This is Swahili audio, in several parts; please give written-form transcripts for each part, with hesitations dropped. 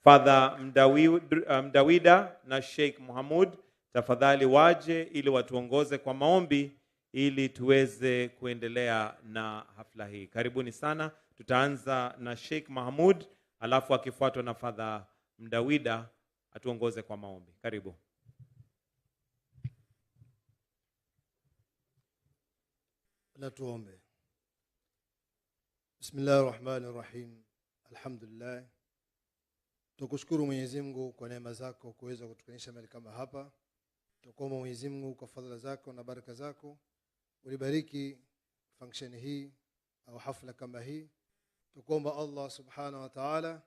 Father Mdawida na Sheikh Muhammad tafadhali waje ili watuongoze kwa maombi ili tuweze kuendelea na hafla hii. Karibuni sana. Tutaanza na Sheikh Muhammad alafu akifuatwa na Father Mdawida atuongoze kwa maombi. Karibu. Na tuombe. Bismillahirrahmanirrahim. Alhamdulillah. Tukushukuru Mwenyezi Mungu kwa neema zako kuweza kutukanisha mahali kama hapa. Tukuomba Mwenyezi Mungu kwa fadhila zako na baraka zako ulibariki function hii au hafla kama hii. Tukuomba Allah subhanahu wa ta'ala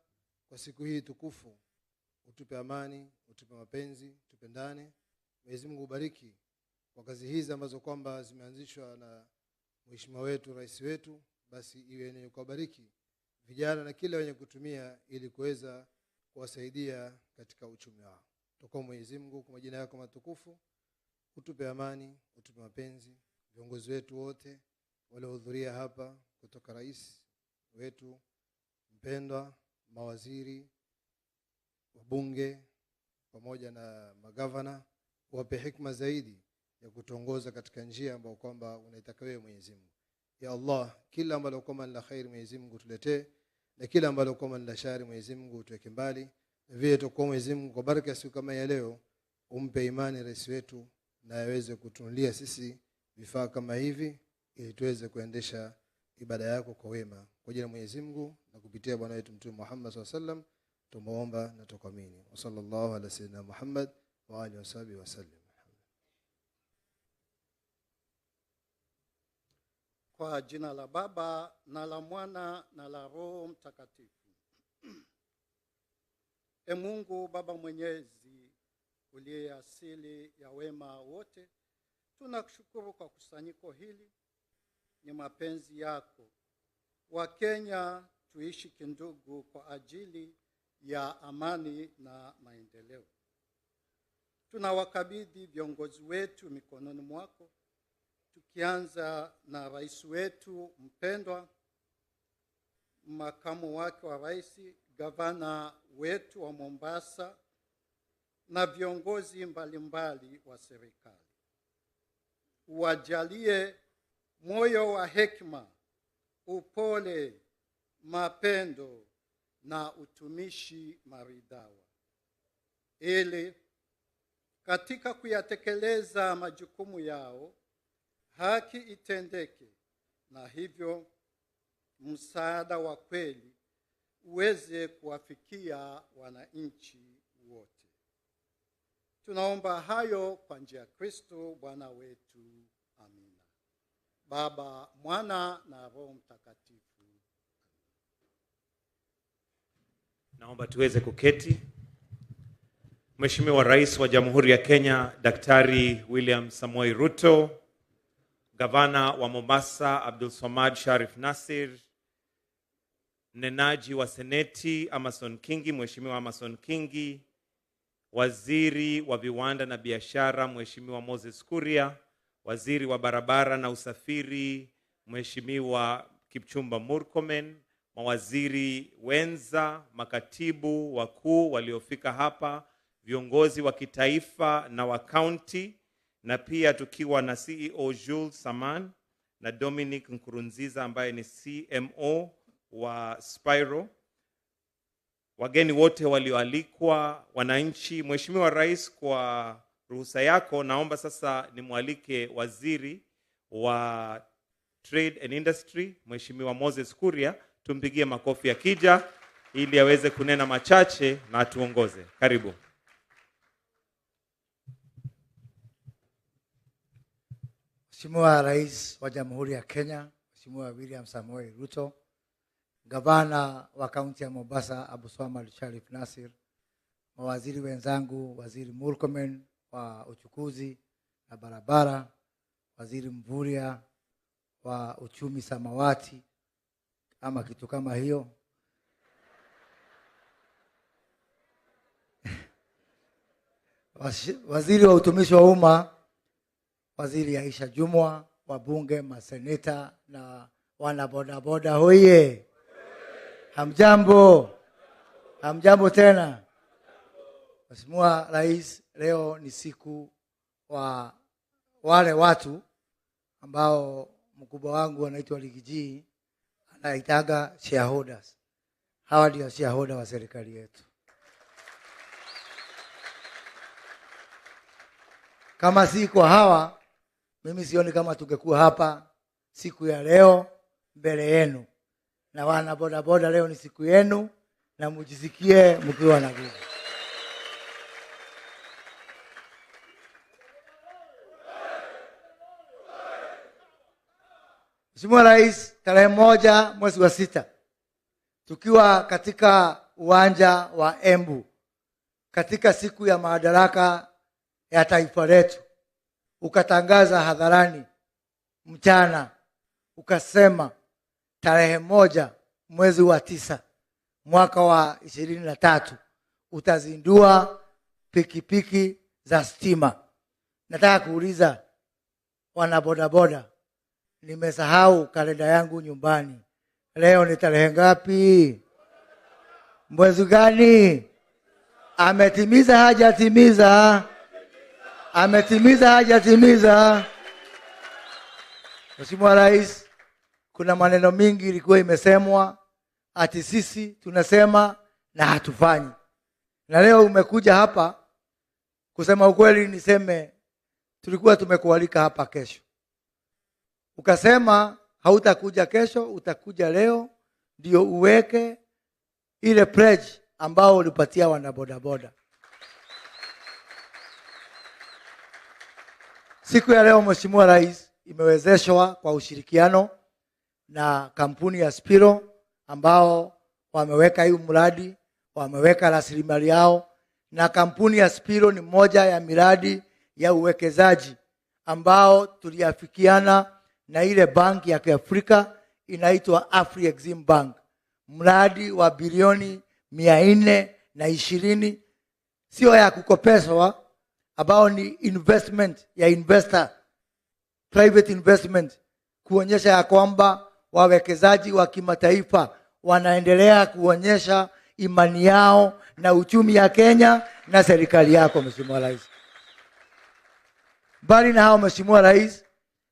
kwa siku hii tukufu utupe amani, utupe mapenzi, tupendane. Mwenyezi Mungu ubariki kwa kazi hizi ambazo kwamba zimeanzishwa na Mheshimiwa wetu, rais wetu, basi iwe ni kubariki vijana na kila wenye kutumia ili kuweza kuwasaidia katika uchumi wao. Tukuomba Mwenyezi Mungu kwa majina yako matukufu utupe amani, utupe mapenzi. Viongozi wetu wote waliohudhuria hapa kutoka rais wetu mpendwa, mawaziri, wabunge pamoja na magavana, wape hikma zaidi ya kutongoza katika njia ambayo kwamba unaitaka wewe Mwenyezi Mungu. Ya Allah, kila ambalo kwamba ni la khair Mwenyezi Mungu tuletee, na kila ambalo kwamba ni la shari Mwenyezi Mungu tuweke mbali. Vile tukuomba Mwenyezi Mungu kwa baraka ya siku kama ya leo umpe imani rais wetu na aweze kutunulia sisi vifaa kama hivi ili tuweze kuendesha ibada yako kwa wema. Kwa jina la Mwenyezi Mungu na kupitia bwana wetu Mtume Muhammad SAW tumeomba na tukaamini. Wa sallallahu ala sayyidina Muhammad wa alihi wasahbihi wasallam. Kwa jina la Baba na la Mwana na la Roho Mtakatifu. E Mungu Baba Mwenyezi uliye asili ya wema wote, tunakushukuru kwa kusanyiko hili. Ni mapenzi yako Wakenya tuishi kindugu kwa ajili ya amani na maendeleo. Tunawakabidhi viongozi wetu mikononi mwako, tukianza na rais wetu mpendwa, makamu wake wa rais, gavana wetu wa Mombasa na viongozi mbalimbali wa serikali. Wajalie moyo wa hekima, upole, mapendo na utumishi maridhawa, ili katika kuyatekeleza majukumu yao haki itendeke, na hivyo msaada wa kweli uweze kuwafikia wananchi wote. Tunaomba hayo kwa njia ya Kristo Bwana wetu. Amina. Baba, Mwana na Roho Mtakatifu. Naomba tuweze kuketi. Mheshimiwa Rais wa Jamhuri ya Kenya Daktari William Samoei Ruto, Gavana wa Mombasa Abdul Swamad Sharif Nasir, Mnenaji wa Seneti Amason Kingi, Mheshimiwa Amason Kingi, Waziri wa Viwanda na Biashara Mheshimiwa Moses Kuria, Waziri wa Barabara na Usafiri Mheshimiwa Kipchumba Murkomen, mawaziri wenza, makatibu wakuu waliofika hapa, viongozi wa kitaifa na wa county, na pia tukiwa na CEO Jules Saman na Dominic Nkurunziza ambaye ni CMO wa Spiro, wageni wote walioalikwa, wananchi. Mheshimiwa Rais, kwa ruhusa yako naomba sasa nimwalike Waziri wa Trade and Industry Mheshimiwa Moses Kuria. Tumpigie makofi akija ili aweze kunena machache na atuongoze. Karibu. Mheshimiwa Rais wa Jamhuri ya Kenya, Mheshimiwa William Samoei Ruto, Gavana wa kaunti ya Mombasa Abdul Swamad Sharif Nasir, mawaziri wenzangu, Waziri Murkomen wa uchukuzi na barabara, Waziri Mvuria wa uchumi samawati ama kitu kama hiyo, Waziri wa utumishi wa umma, Waziri Aisha Jumwa, wabunge, maseneta na wana bodaboda hoye. Hamjambo. Hamjambo tena. Mheshimiwa Rais, leo ni siku wa wale watu ambao mkubwa wangu anaitwa Ligiji anaitaga shareholders. Hawa ndio shareholder wa serikali yetu. Kama si kwa hawa, mimi sioni kama tungekuwa hapa siku ya leo mbele yenu. Na wana boda boda, leo ni siku yenu na mjisikie mkiwa na nguvu. Mheshimiwa Rais, tarehe 1 mwezi wa 6 tukiwa katika uwanja wa Embu katika siku ya madaraka ya taifa letu, ukatangaza hadharani mchana, ukasema tarehe 1 mwezi wa 9 mwaka wa 23 utazindua pikipiki za stima. Nataka kuuliza wana bodaboda, nimesahau kalenda yangu nyumbani. Leo ni tarehe ngapi? Mwezi gani? Ametimiza hajatimiza? Ametimiza hajatimiza? Mheshimiwa Rais, kuna maneno mingi ilikuwa imesemwa ati sisi tunasema na hatufanyi. Na leo umekuja hapa kusema ukweli, niseme tulikuwa tumekualika hapa kesho. Ukasema hautakuja kesho, utakuja leo ndio uweke ile pledge ambao ulipatia wana boda boda. Siku ya leo Mheshimiwa Rais imewezeshwa kwa ushirikiano na kampuni ya Spiro ambao wameweka hii mradi, wameweka rasilimali yao, na kampuni ya Spiro ni moja ya miradi ya uwekezaji ambao tuliafikiana na ile banki ya Kiafrika inaitwa Afri-Exim Bank. Mradi wa bilioni 420, sio ya kukopeshwa, ambao ni investment ya investor, private investment, kuonyesha ya kwamba wawekezaji wa kimataifa wanaendelea kuonyesha imani yao na uchumi ya Kenya na serikali yako Mheshimiwa Rais. Bali na hao Mheshimiwa Rais,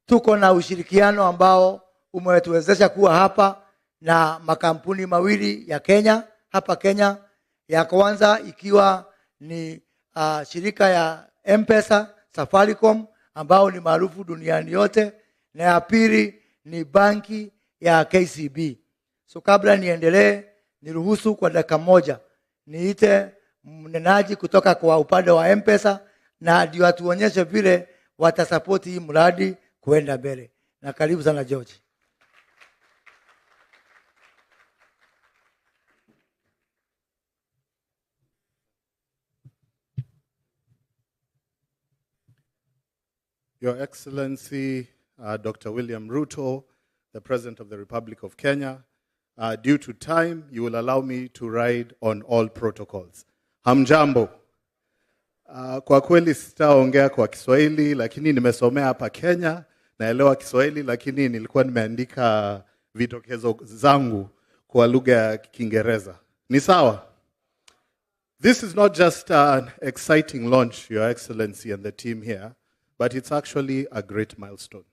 tuko na ushirikiano ambao umetuwezesha kuwa hapa na makampuni mawili ya Kenya, hapa Kenya. Ya kwanza ikiwa ni shirika ya M-Pesa, Safaricom, ambao ni maarufu duniani yote, na ya pili ni banki ya KCB. So kabla niendelee, niruhusu kwa dakika moja niite mnenaji kutoka kwa upande wa M-Pesa na ndio atuonyeshe vile watasapoti hii mradi kuenda mbele. Na karibu sana George. Your Excellency, Dr. William Ruto, the President of the Republic of Kenya, due to time, you will allow me to ride on all protocols. Hamjambo. Kwa kweli sitaongea kwa Kiswahili, lakini nimesomea hapa Kenya, naelewa Kiswahili, lakini nilikuwa nimeandika vitokezo zangu kwa lugha ya Kiingereza. Ni sawa? This is not just an exciting launch, Your Excellency and the team here, but it's actually a great milestone.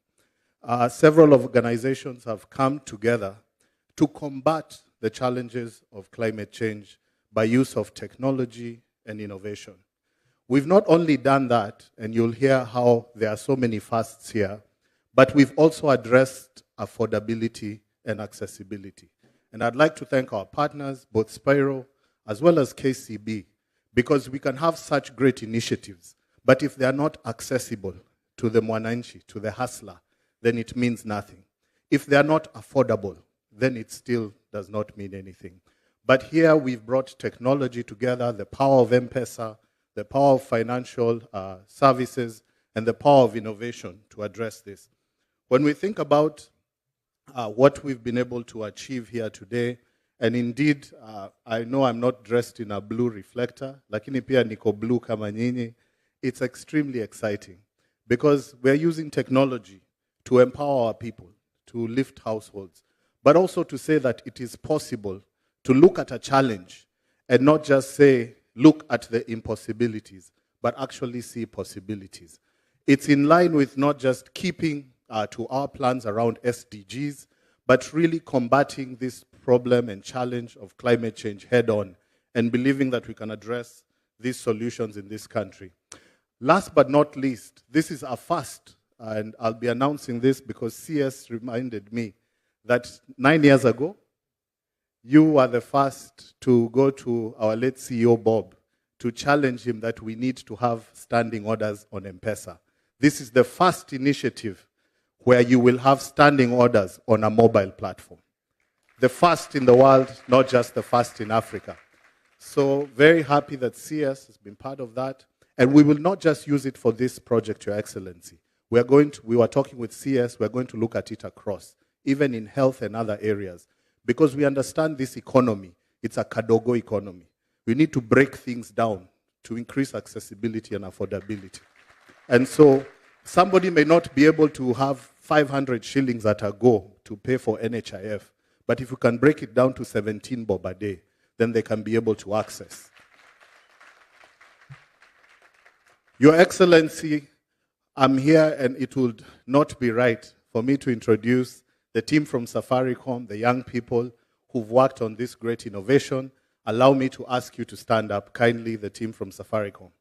Several organizations have come together to combat the challenges of climate change by use of technology and innovation. We've not only done that, and you'll hear how there are so many firsts here, but we've also addressed affordability and accessibility. And I'd like to thank our partners, both Spiro as well as KCB, because we can have such great initiatives, but if they are not accessible to the mwananchi, to the hustler, then it means nothing. If they are not affordable, then it still does not mean anything. But here we've brought technology together, the power of M-Pesa, the power of financial services, and the power of innovation to address this. When we think about what we've been able to achieve here today, and indeed, I know I'm not dressed in a blue reflector, lakini pia niko blue kama nyinyi. It's extremely exciting because we're using technology to empower our people, to lift households, but also to say that it is possible to look at a challenge and not just say, look at the impossibilities, but actually see possibilities. It's in line with not just keeping to our plans around SDGs, but really combating this problem and challenge of climate change head on and believing that we can address these solutions in this country. Last but not least, this is a first, and I'll be announcing this because CS reminded me that 9 years ago, you were the first to go to our late CEO, Bob, to challenge him that we need to have standing orders on M-Pesa. This is the first initiative where you will have standing orders on a mobile platform. The first in the world, not just the first in Africa. So very happy that CS has been part of that. And we will not just use it for this project, Your Excellency. We were talking with CS, we're going to look at it across, even in health and other areas. Because we understand this economy, it's a Kadogo economy. We need to break things down to increase accessibility and affordability. And so somebody may not be able to have 500 shillings at a go to pay for NHIF, but if you can break it down to 17 bob a day, then they can be able to access. Your Excellency, I'm here and it would not be right for me to introduce the team from Safaricom, the young people who've worked on this great innovation. Allow me to ask you to stand up kindly, the team from Safaricom.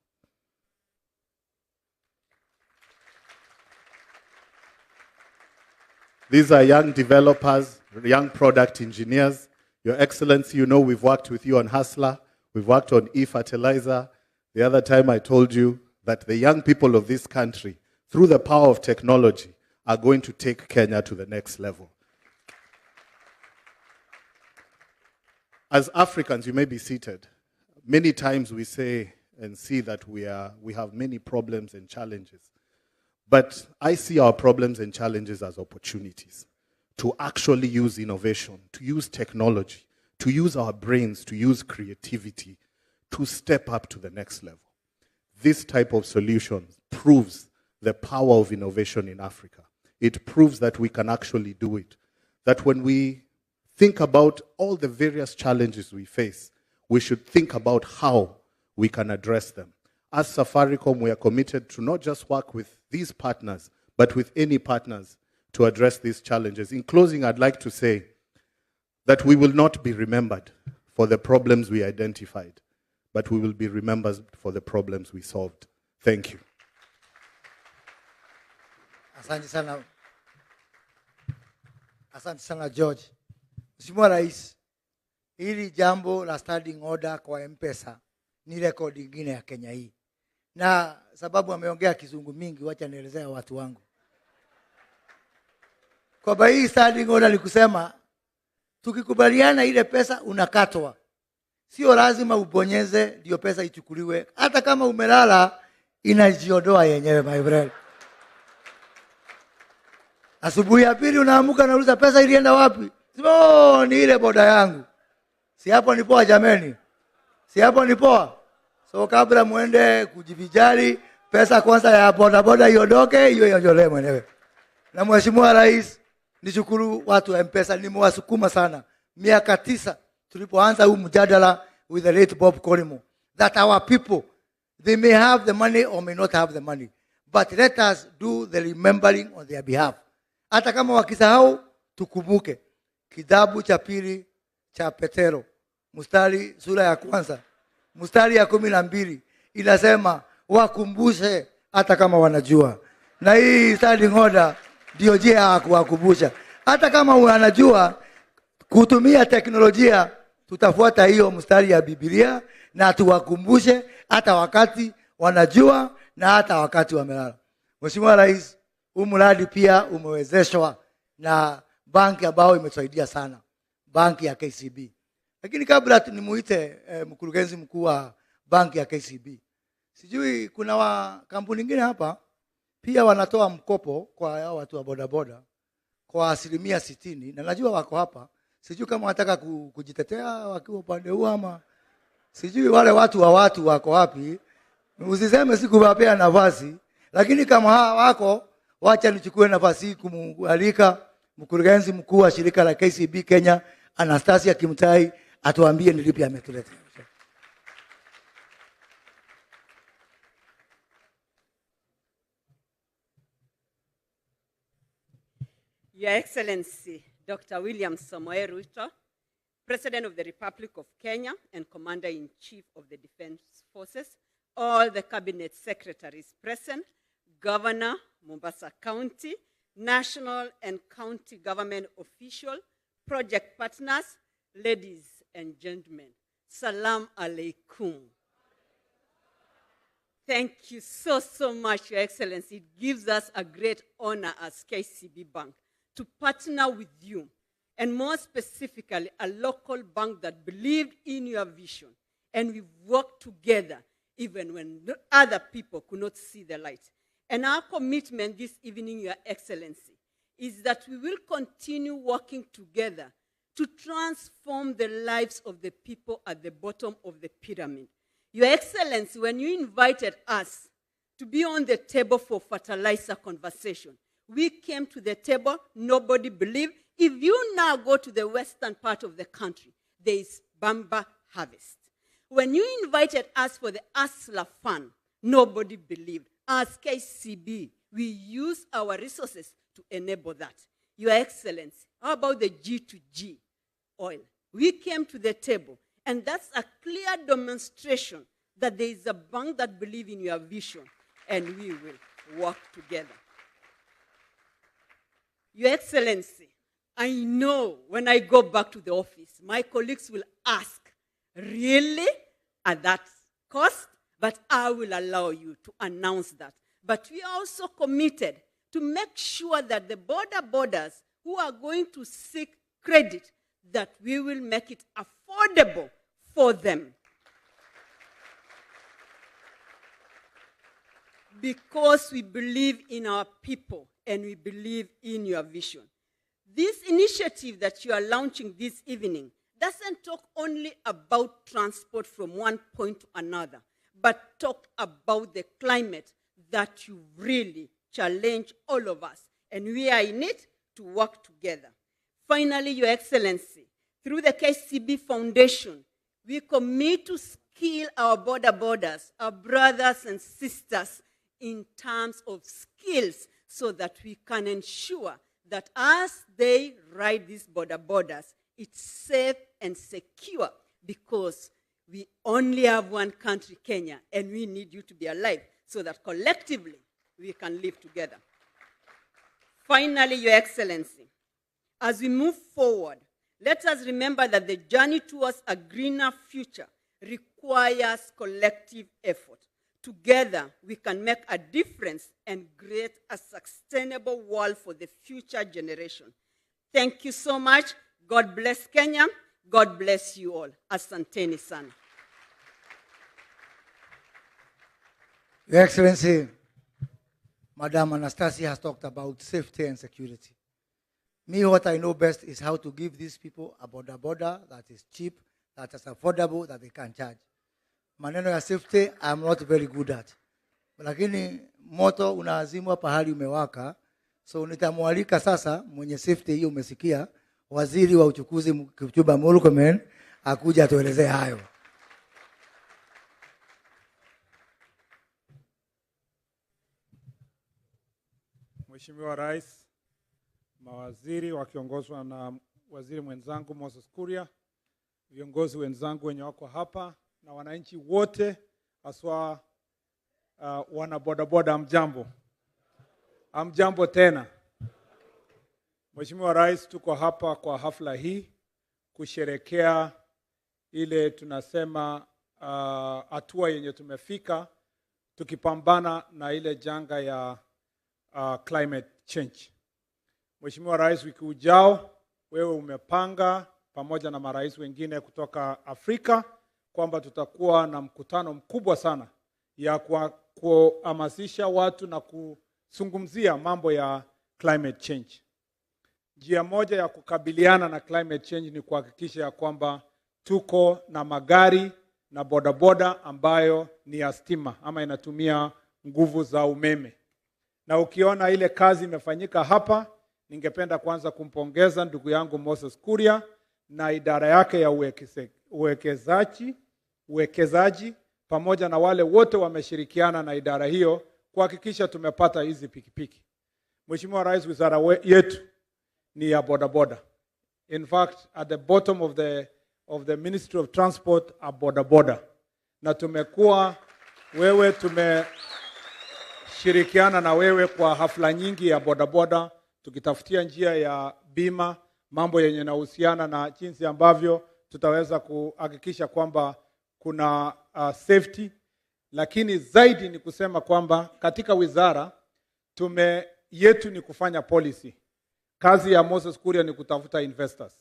These are young developers, young product engineers. Your Excellency, you know we've worked with you on Hustler. We've worked on e-fertilizer. The other time I told you that the young people of this country, through the power of technology, are going to take Kenya to the next level. As Africans, you may be seated. Many times we say and see that we have many problems and challenges. But I see our problems and challenges as opportunities to actually use innovation, to use technology, to use our brains, to use creativity, to step up to the next level. This type of solution proves the power of innovation in Africa. It proves that we can actually do it. That when we think about all the various challenges we face, we should think about how we can address them. As Safaricom, we are committed to not just work with these partners, but with any partners to address these challenges. In closing, I'd like to say that we will not be remembered for the problems we identified, but we will be remembered for the problems we solved. Thank you. Asante sana. Asante sana George. Mheshimiwa Rais, hili jambo la standing order kwa M-Pesa ni rekodi nyingine ya Kenya hii. Na sababu ameongea kizungu mingi, wacha nielezea watu wangu. Kwa hii standing order ni kusema tukikubaliana ile pesa unakatwa. Sio lazima ubonyeze ndio pesa ichukuliwe. Hata kama umelala inajiondoa yenyewe, my friend. Asubuhi ya pili unaamuka na uliza pesa ilienda wapi? Sema ni ile boda yangu. Si hapo ni poa jameni? Si hapo ni poa? So kabla muende kujivijali, pesa kwanza ya boda boda iondoke, hiyo iondolewe mwenyewe. Na Mheshimiwa Rais, nishukuru watu wa M-Pesa, nimewasukuma sana. Miaka 9 tulipoanza huu mjadala with the late Bob Korimo, that our people, they may have the money or may not have the money, but let us do the remembering on their behalf. Hata kama wakisahau, tukumbuke. Kitabu cha pili cha Petero, mstari sura ya 1, mstari ya 12, inasema wakumbushe hata kama wanajua. Na hii standing order ndio njia ya kuwakumbusha. Hata kama wanajua kutumia teknolojia, tutafuata hiyo mstari ya Biblia na tuwakumbushe hata wakati wanajua na hata wakati wamelala. Mheshimiwa Rais, huu mradi pia umewezeshwa na banki ambayo imesaidia sana, banki ya KCB. Lakini kabla nimuite mkurugenzi mkuu wa banki ya KCB, sijui kuna kampuni nyingine hapa pia wanatoa mkopo kwa watu wa bodaboda kwa 60%, na najua wako hapa. Sijui kama wanataka kujitetea wakiwa upande huu ama sijui wale watu wako wapi. Usiseme sikuwapea nafasi, lakini kama wako, wacha nichukue nafasi kumualika mkurugenzi mkuu wa shirika la KCB Kenya, Anastasia Kimtai, atuambie ni lipi ametuletea. Your Excellency, Dr. William Samoei Ruto, President of the Republic of Kenya and Commander-in-Chief of the Defense Forces, all the cabinet secretaries present, Governor, Mombasa County, national and county government officials, project partners, ladies and gentlemen, Salam alaikum. Thank you so much, Your Excellency. It gives us a great honor as KCB Bank to partner with you, and more specifically, a local bank that believed in your vision, and we've worked together even when other people could not see the light. And our commitment this evening, Your Excellency, is that we will continue working together to transform the lives of the people at the bottom of the pyramid. Your Excellency, when you invited us to be on the table for fertilizer conversation, we came to the table, nobody believed. If you now go to the western part of the country, there is Bamba harvest. When you invited us for the ASLA fund, nobody believed. As KCB, we use our resources to enable that. Your Excellency, how about the G2G oil? We came to the table, and that's a clear demonstration that there is a bank that believes in your vision, and we will work together. Your Excellency, I know when I go back to the office, my colleagues will ask, really, at that cost? But I will allow you to announce that. But we are also committed to make sure that the borders who are going to seek credit, that we will make it affordable for them. Because we believe in our people and we believe in your vision. This initiative that you are launching this evening doesn't talk only about transport from one point to another, but talk about the climate that you really challenge all of us. And we are in it to work together. Finally, Your Excellency, through the KCB Foundation, we commit to skill our borders, our brothers and sisters, in terms of skills, so that we can ensure that as they ride these borders, it's safe and secure, because we only have one country, Kenya, and we need you to be alive so that collectively we can live together. Finally, Your Excellency, as we move forward, let us remember that the journey towards a greener future requires collective effort. Together, we can make a difference and create a sustainable world for the future generation. Thank you so much. God bless Kenya. God bless you all. Asanteni sana. Your Excellency, Madam Anastasia has talked about safety and security. Me, what I know best is how to give these people a border that is cheap, that is affordable, that they can charge. Maneno ya safety, I'm not very good at. Lakini moto unaazimwa pahali umewaka, so nitamwalika sasa mwenye safety hiyo umesikia, waziri wa uchukuzi Kipchumba Murkomen akuja atuelezee hayo. Mheshimiwa Rais, mawaziri wakiongozwa na waziri mwenzangu Moses Kuria, viongozi wenzangu wenye wako hapa na wananchi wote, haswa wana bodaboda, amjambo. Amjambo tena. Mheshimiwa Rais, tuko hapa kwa hafla hii kusherekea ile tunasema hatua yenye tumefika tukipambana na ile janga ya climate change. Mheshimiwa Rais, wiki ujao wewe umepanga pamoja na marais wengine kutoka Afrika kwamba tutakuwa na mkutano mkubwa sana ya kuhamasisha watu na kuzungumzia mambo ya climate change. Njia moja ya kukabiliana na climate change ni kuhakikisha ya kwamba tuko na magari na bodaboda ambayo ni ya stima ama inatumia nguvu za umeme. Na ukiona ile kazi imefanyika hapa, ningependa kwanza kumpongeza ndugu yangu Moses Kuria na idara yake ya uwekezaji pamoja na wale wote wameshirikiana na idara hiyo kuhakikisha tumepata hizi pikipiki. Mheshimiwa Rais, wizara yetu ni ya bodaboda. In fact, at the bottom of the Ministry of Transport are bodaboda. Na tumekuwa wewe tumeshirikiana na wewe kwa hafla nyingi ya bodaboda, tukitafutia njia ya bima, mambo yenye yanahusiana na jinsi ambavyo tutaweza kuhakikisha kwamba kuna safety. Lakini zaidi ni kusema kwamba katika wizara yetu ni kufanya policy. Kazi ya Moses Kuria ni kutafuta investors.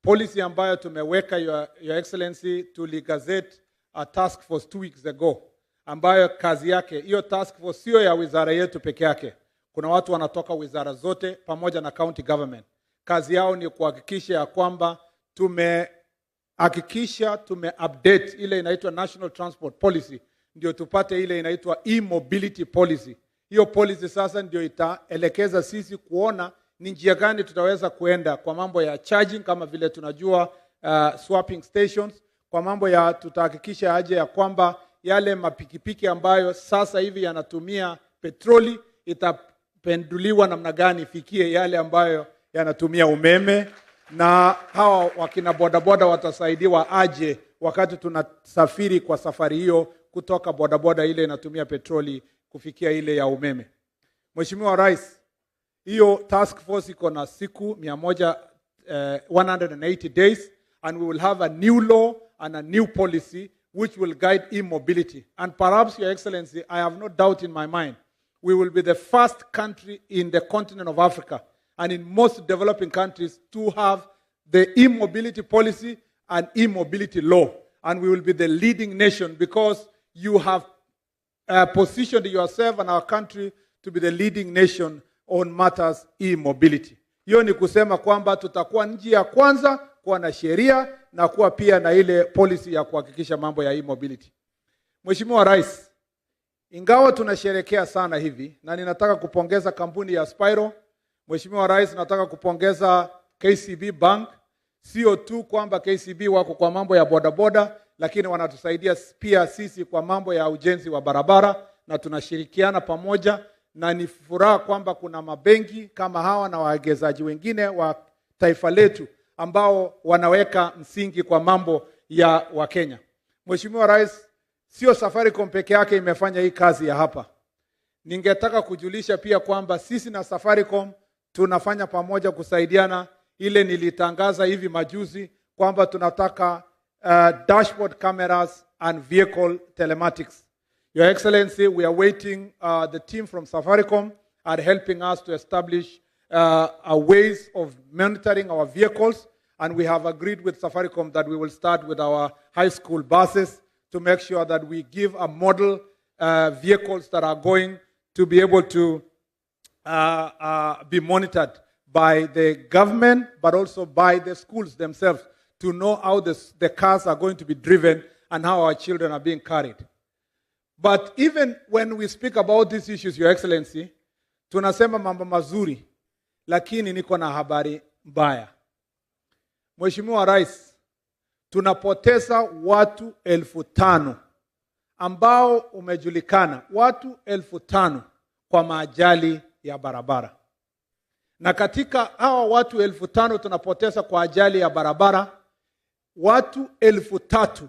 Policy ambayo tumeweka your excellency, tuligazette a task force 2 weeks ago, ambayo kazi yake, hiyo task force sio ya wizara yetu peke yake. Kuna watu wanatoka wizara zote pamoja na county government. Kazi yao ni kuhakikisha ya kwamba tume-update ile inaitwa National Transport Policy, ndio tupate ile inaitwa e-mobility policy. Hiyo policy sasa ndio itaelekeza sisi kuona ni njia gani tutaweza kuenda kwa mambo ya charging, kama vile tunajua swapping stations, kwa mambo ya tutahakikisha aje ya kwamba yale mapikipiki ambayo sasa hivi yanatumia petroli itapenduliwa namna gani ifikie yale ambayo yanatumia umeme, na hawa wakina bodaboda watasaidiwa aje wakati tunasafiri kwa safari hiyo kutoka bodaboda ile inatumia petroli kufikia ile ya umeme. Mheshimiwa Rais, hiyo task force iko na siku 180 days, and we will have a new law and a new policy which will guide e-mobility. And perhaps, Your Excellency, I have no doubt in my mind, we will be the first country in the continent of Africa and in most developing countries to have the e-mobility policy and e-mobility law. And we will be the leading nation because you have positioned yourself and our country to be the leading nation on matters e-mobility. Hiyo ni kusema kwamba tutakuwa nchi ya kwanza kuwa na sheria na kuwa pia na ile policy ya kuhakikisha mambo ya e-mobility. Mheshimiwa Rais, ingawa tunasherehekea sana hivi, na ninataka kupongeza kampuni ya Spiro. Mheshimiwa Rais, nataka kupongeza KCB Bank, sio tu kwamba KCB wako kwa mambo ya bodaboda, lakini wanatusaidia pia sisi kwa mambo ya ujenzi wa barabara, na tunashirikiana pamoja, na ni furaha kwamba kuna mabenki kama hawa na wawekezaji wengine wa taifa letu ambao wanaweka msingi kwa mambo ya Wakenya. Mheshimiwa Rais, sio Safaricom peke yake imefanya hii kazi ya hapa. Ningetaka kujulisha pia kwamba sisi na Safaricom tunafanya pamoja kusaidiana. Ile nilitangaza hivi majuzi kwamba tunataka dashboard cameras and vehicle telematics. Your Excellency, we are waiting. The team from Safaricom are helping us to establish ways of monitoring our vehicles, and we have agreed with Safaricom that we will start with our high school buses to make sure that we give a model vehicles that are going to be able to be monitored by the government, but also by the schools themselves, to know how the cars are going to be driven and how our children are being carried. But even when we speak about these issues, Your Excellency, tunasema mambo mazuri, lakini niko na habari mbaya. Mheshimiwa Rais, tunapoteza watu 5,000 ambao umejulikana, watu 5,000 kwa maajali ya barabara. Na katika hawa watu 5,000 tunapoteza kwa ajali ya barabara, watu 3,000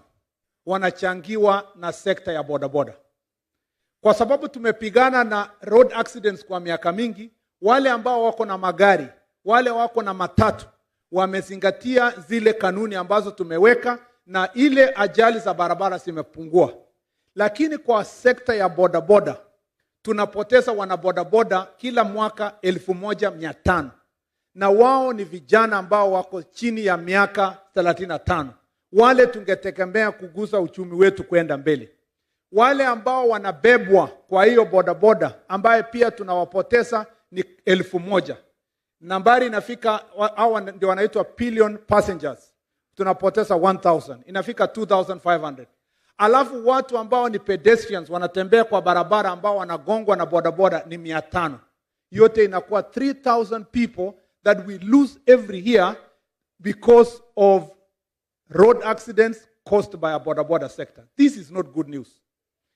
wanachangiwa na sekta ya bodaboda. Kwa sababu tumepigana na road accidents kwa miaka mingi, wale ambao wako na magari, wale wako na matatu, wamezingatia zile kanuni ambazo tumeweka, na ile ajali za barabara zimepungua. Lakini kwa sekta ya bodaboda, tunapoteza wanabodaboda kila mwaka 1,500, na wao ni vijana ambao wako chini ya miaka 35. Wale tungetegemea kugusa uchumi wetu kwenda mbele. Wale ambao wanabebwa kwa hiyo bodaboda ambaye pia tunawapoteza ni 1,000. Nambari inafika, hao ndio wanaitwa pillion passengers, tunapoteza 1,000, inafika 2,500. Alafu watu ambao ni pedestrians wanatembea kwa barabara ambao wanagongwa na bodaboda ni 500. Yote inakuwa 3,000 people that we lose every year because of road accidents caused by a bodaboda sector. This is not good news.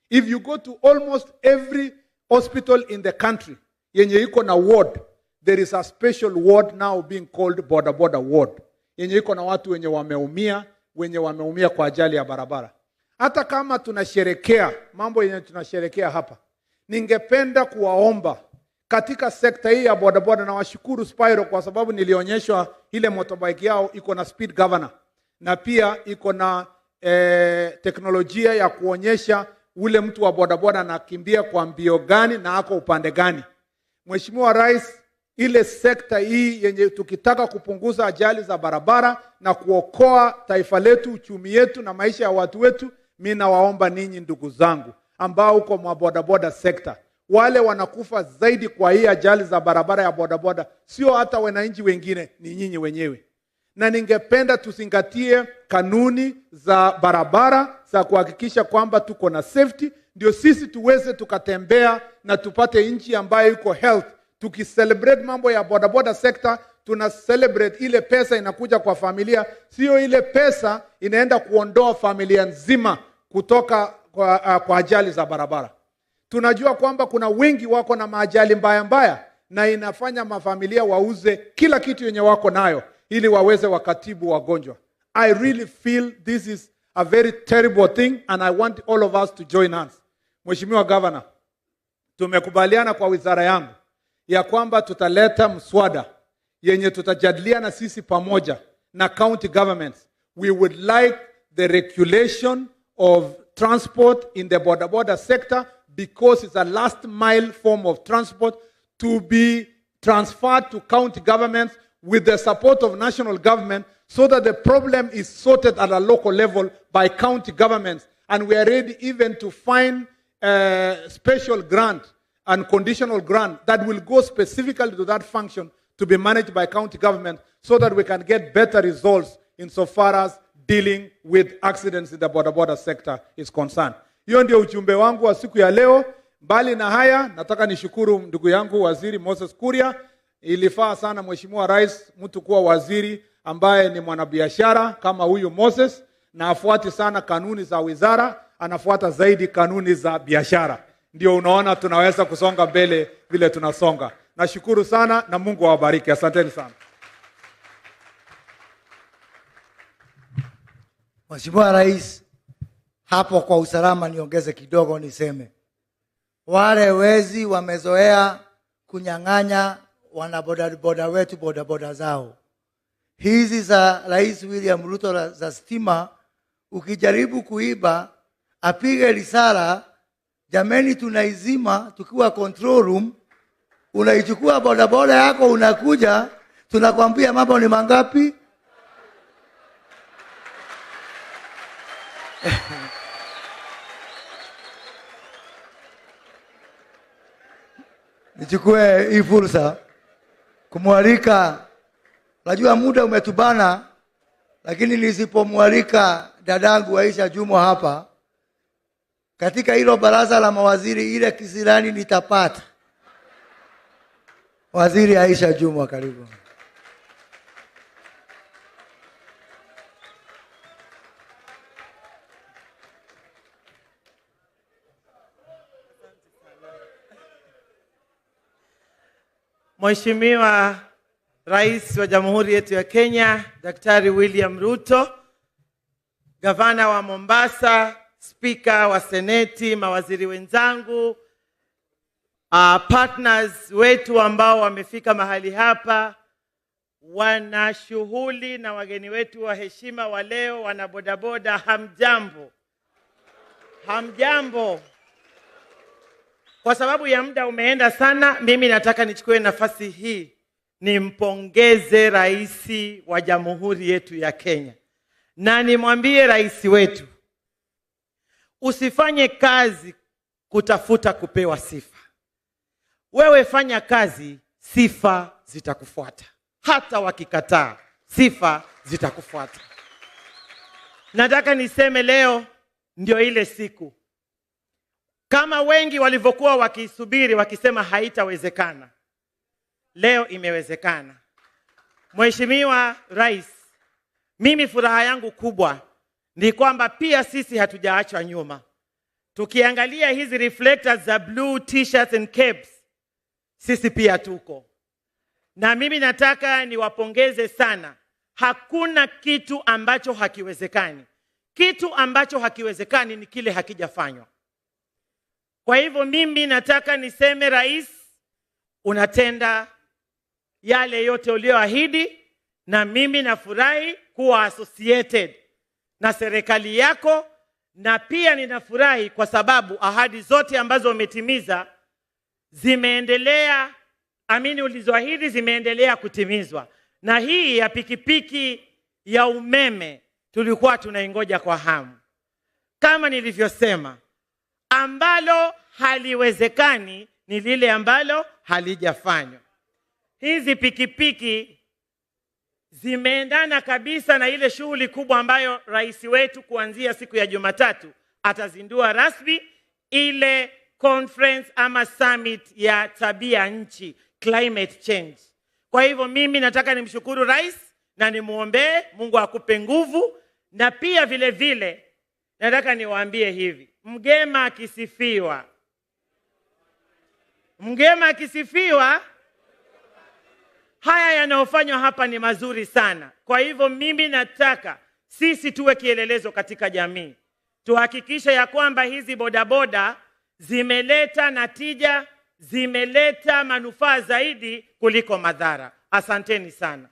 If you go to almost every hospital in the country yenye iko na ward, there is a special ward now being called boda boda ward, yenye iko na watu wenye wameumia kwa ajali ya barabara. Hata kama tunasherekea mambo yenye tunasherekea hapa, ningependa kuwaomba katika sekta hii ya bodaboda, na washukuru Spyro kwa sababu nilionyeshwa ile motorbike yao iko na speed governor, na pia iko na teknolojia ya kuonyesha ule mtu wa bodaboda anakimbia kwa mbio gani na ako upande gani. Mheshimiwa Rais, ile sekta hii yenye tukitaka kupunguza ajali za barabara na kuokoa taifa letu, uchumi yetu na maisha ya watu wetu, mimi nawaomba ninyi ndugu zangu ambao uko mwa bodaboda sekta, wale wanakufa zaidi kwa hii ajali za barabara ya bodaboda sio hata wananchi wengine, ni nyinyi wenyewe. Na ningependa tuzingatie kanuni za barabara za kuhakikisha kwamba tuko na safety, ndio sisi tuweze tukatembea na tupate nchi ambayo iko health. Tukicelebrate mambo ya bodaboda sector, tuna celebrate ile pesa inakuja kwa familia, sio ile pesa inaenda kuondoa familia nzima kutoka kwa ajali za barabara. Tunajua kwamba kuna wengi wako na maajali mbaya na inafanya mafamilia wauze kila kitu yenye wako nayo ili waweze wakatibu wagonjwa. I really feel this is a very terrible thing and I want all of us to join hands. Mheshimiwa Governor, tumekubaliana kwa wizara yangu ya kwamba tutaleta mswada yenye tutajadiliana sisi pamoja na county governments. We would like the regulation of transport in the boda sector, because it's a last mile form of transport, to be transferred to county governments with the support of national government, so that the problem is sorted at a local level by county governments. And we are ready even to find a special grant and conditional grant that will go specifically to that function to be managed by county government, so that we can get better results insofar as dealing with accidents in the boda sector is concerned. Hiyo ndio ujumbe wangu wa siku ya leo. Mbali na haya, nataka nishukuru ndugu yangu Waziri Moses Kuria. Ilifaa sana Mheshimiwa Rais mtu kuwa waziri ambaye ni mwanabiashara kama huyu Moses, na afuati sana kanuni za wizara, anafuata zaidi kanuni za biashara. Ndio unaona tunaweza kusonga mbele vile tunasonga. Nashukuru sana na Mungu awabariki. Asanteni sana. Mheshimiwa Rais, hapo kwa usalama niongeze kidogo niseme, wale wezi wamezoea kunyang'anya wanabodaboda wetu bodaboda zao. Hizi za Rais William Ruto za stima, ukijaribu kuiba apige risala, jameni tunaizima tukiwa control room, unaichukua bodaboda yako unakuja, tunakwambia mambo ni mangapi? Nichukue hii fursa kumwalika, najua muda umetubana, lakini nisipomwalika dadangu Aisha Jumwa hapa katika hilo baraza la mawaziri, ile kisirani nitapata. Waziri Aisha Jumwa, karibu. Mheshimiwa Rais wa Jamhuri yetu ya Kenya, Daktari William Ruto, Gavana wa Mombasa, Spika wa Seneti, mawaziri wenzangu, partners wetu ambao wamefika mahali hapa, wana shughuli na wageni wetu wa heshima wa leo, wana bodaboda, hamjambo. Hamjambo. Kwa sababu ya muda umeenda sana, mimi nataka nichukue nafasi hii nimpongeze Rais wa Jamhuri yetu ya Kenya. Na nimwambie rais wetu, usifanye kazi kutafuta kupewa sifa. Wewe fanya kazi, sifa zitakufuata. Hata wakikataa, sifa zitakufuata. Nataka niseme leo ndio ile siku. Kama wengi walivyokuwa wakisubiri wakisema haitawezekana, leo imewezekana. Mheshimiwa Rais, mimi furaha yangu kubwa ni kwamba pia sisi hatujaachwa nyuma. Tukiangalia hizi reflectors za blue t-shirts and caps, sisi pia tuko. na mimi nataka niwapongeze sana. Hakuna kitu ambacho hakiwezekani. Kitu ambacho hakiwezekani ni kile hakijafanywa. Kwa hivyo mimi nataka niseme, rais, unatenda yale yote ulioahidi, na mimi nafurahi kuwa associated na serikali yako, na pia ninafurahi kwa sababu ahadi zote ambazo umetimiza zimeendelea, ulizoahidi zimeendelea kutimizwa. Na hii ya pikipiki ya umeme tulikuwa tunaingoja kwa hamu. Kama nilivyosema, ambalo haliwezekani ni lile ambalo halijafanywa. Hizi pikipiki zimeendana kabisa na ile shughuli kubwa ambayo rais wetu kuanzia siku ya Jumatatu atazindua rasmi, ile conference ama summit ya tabia nchi, climate change. Kwa hivyo mimi nataka nimshukuru rais na nimuombee Mungu akupe nguvu, na pia vile vile nataka niwaambie hivi, mgema akisifiwa, haya yanayofanywa hapa ni mazuri sana. Kwa hivyo mimi nataka sisi tuwe kielelezo katika jamii. Tuhakikishe ya kwamba hizi bodaboda zimeleta natija, zimeleta manufaa zaidi kuliko madhara. Asanteni sana.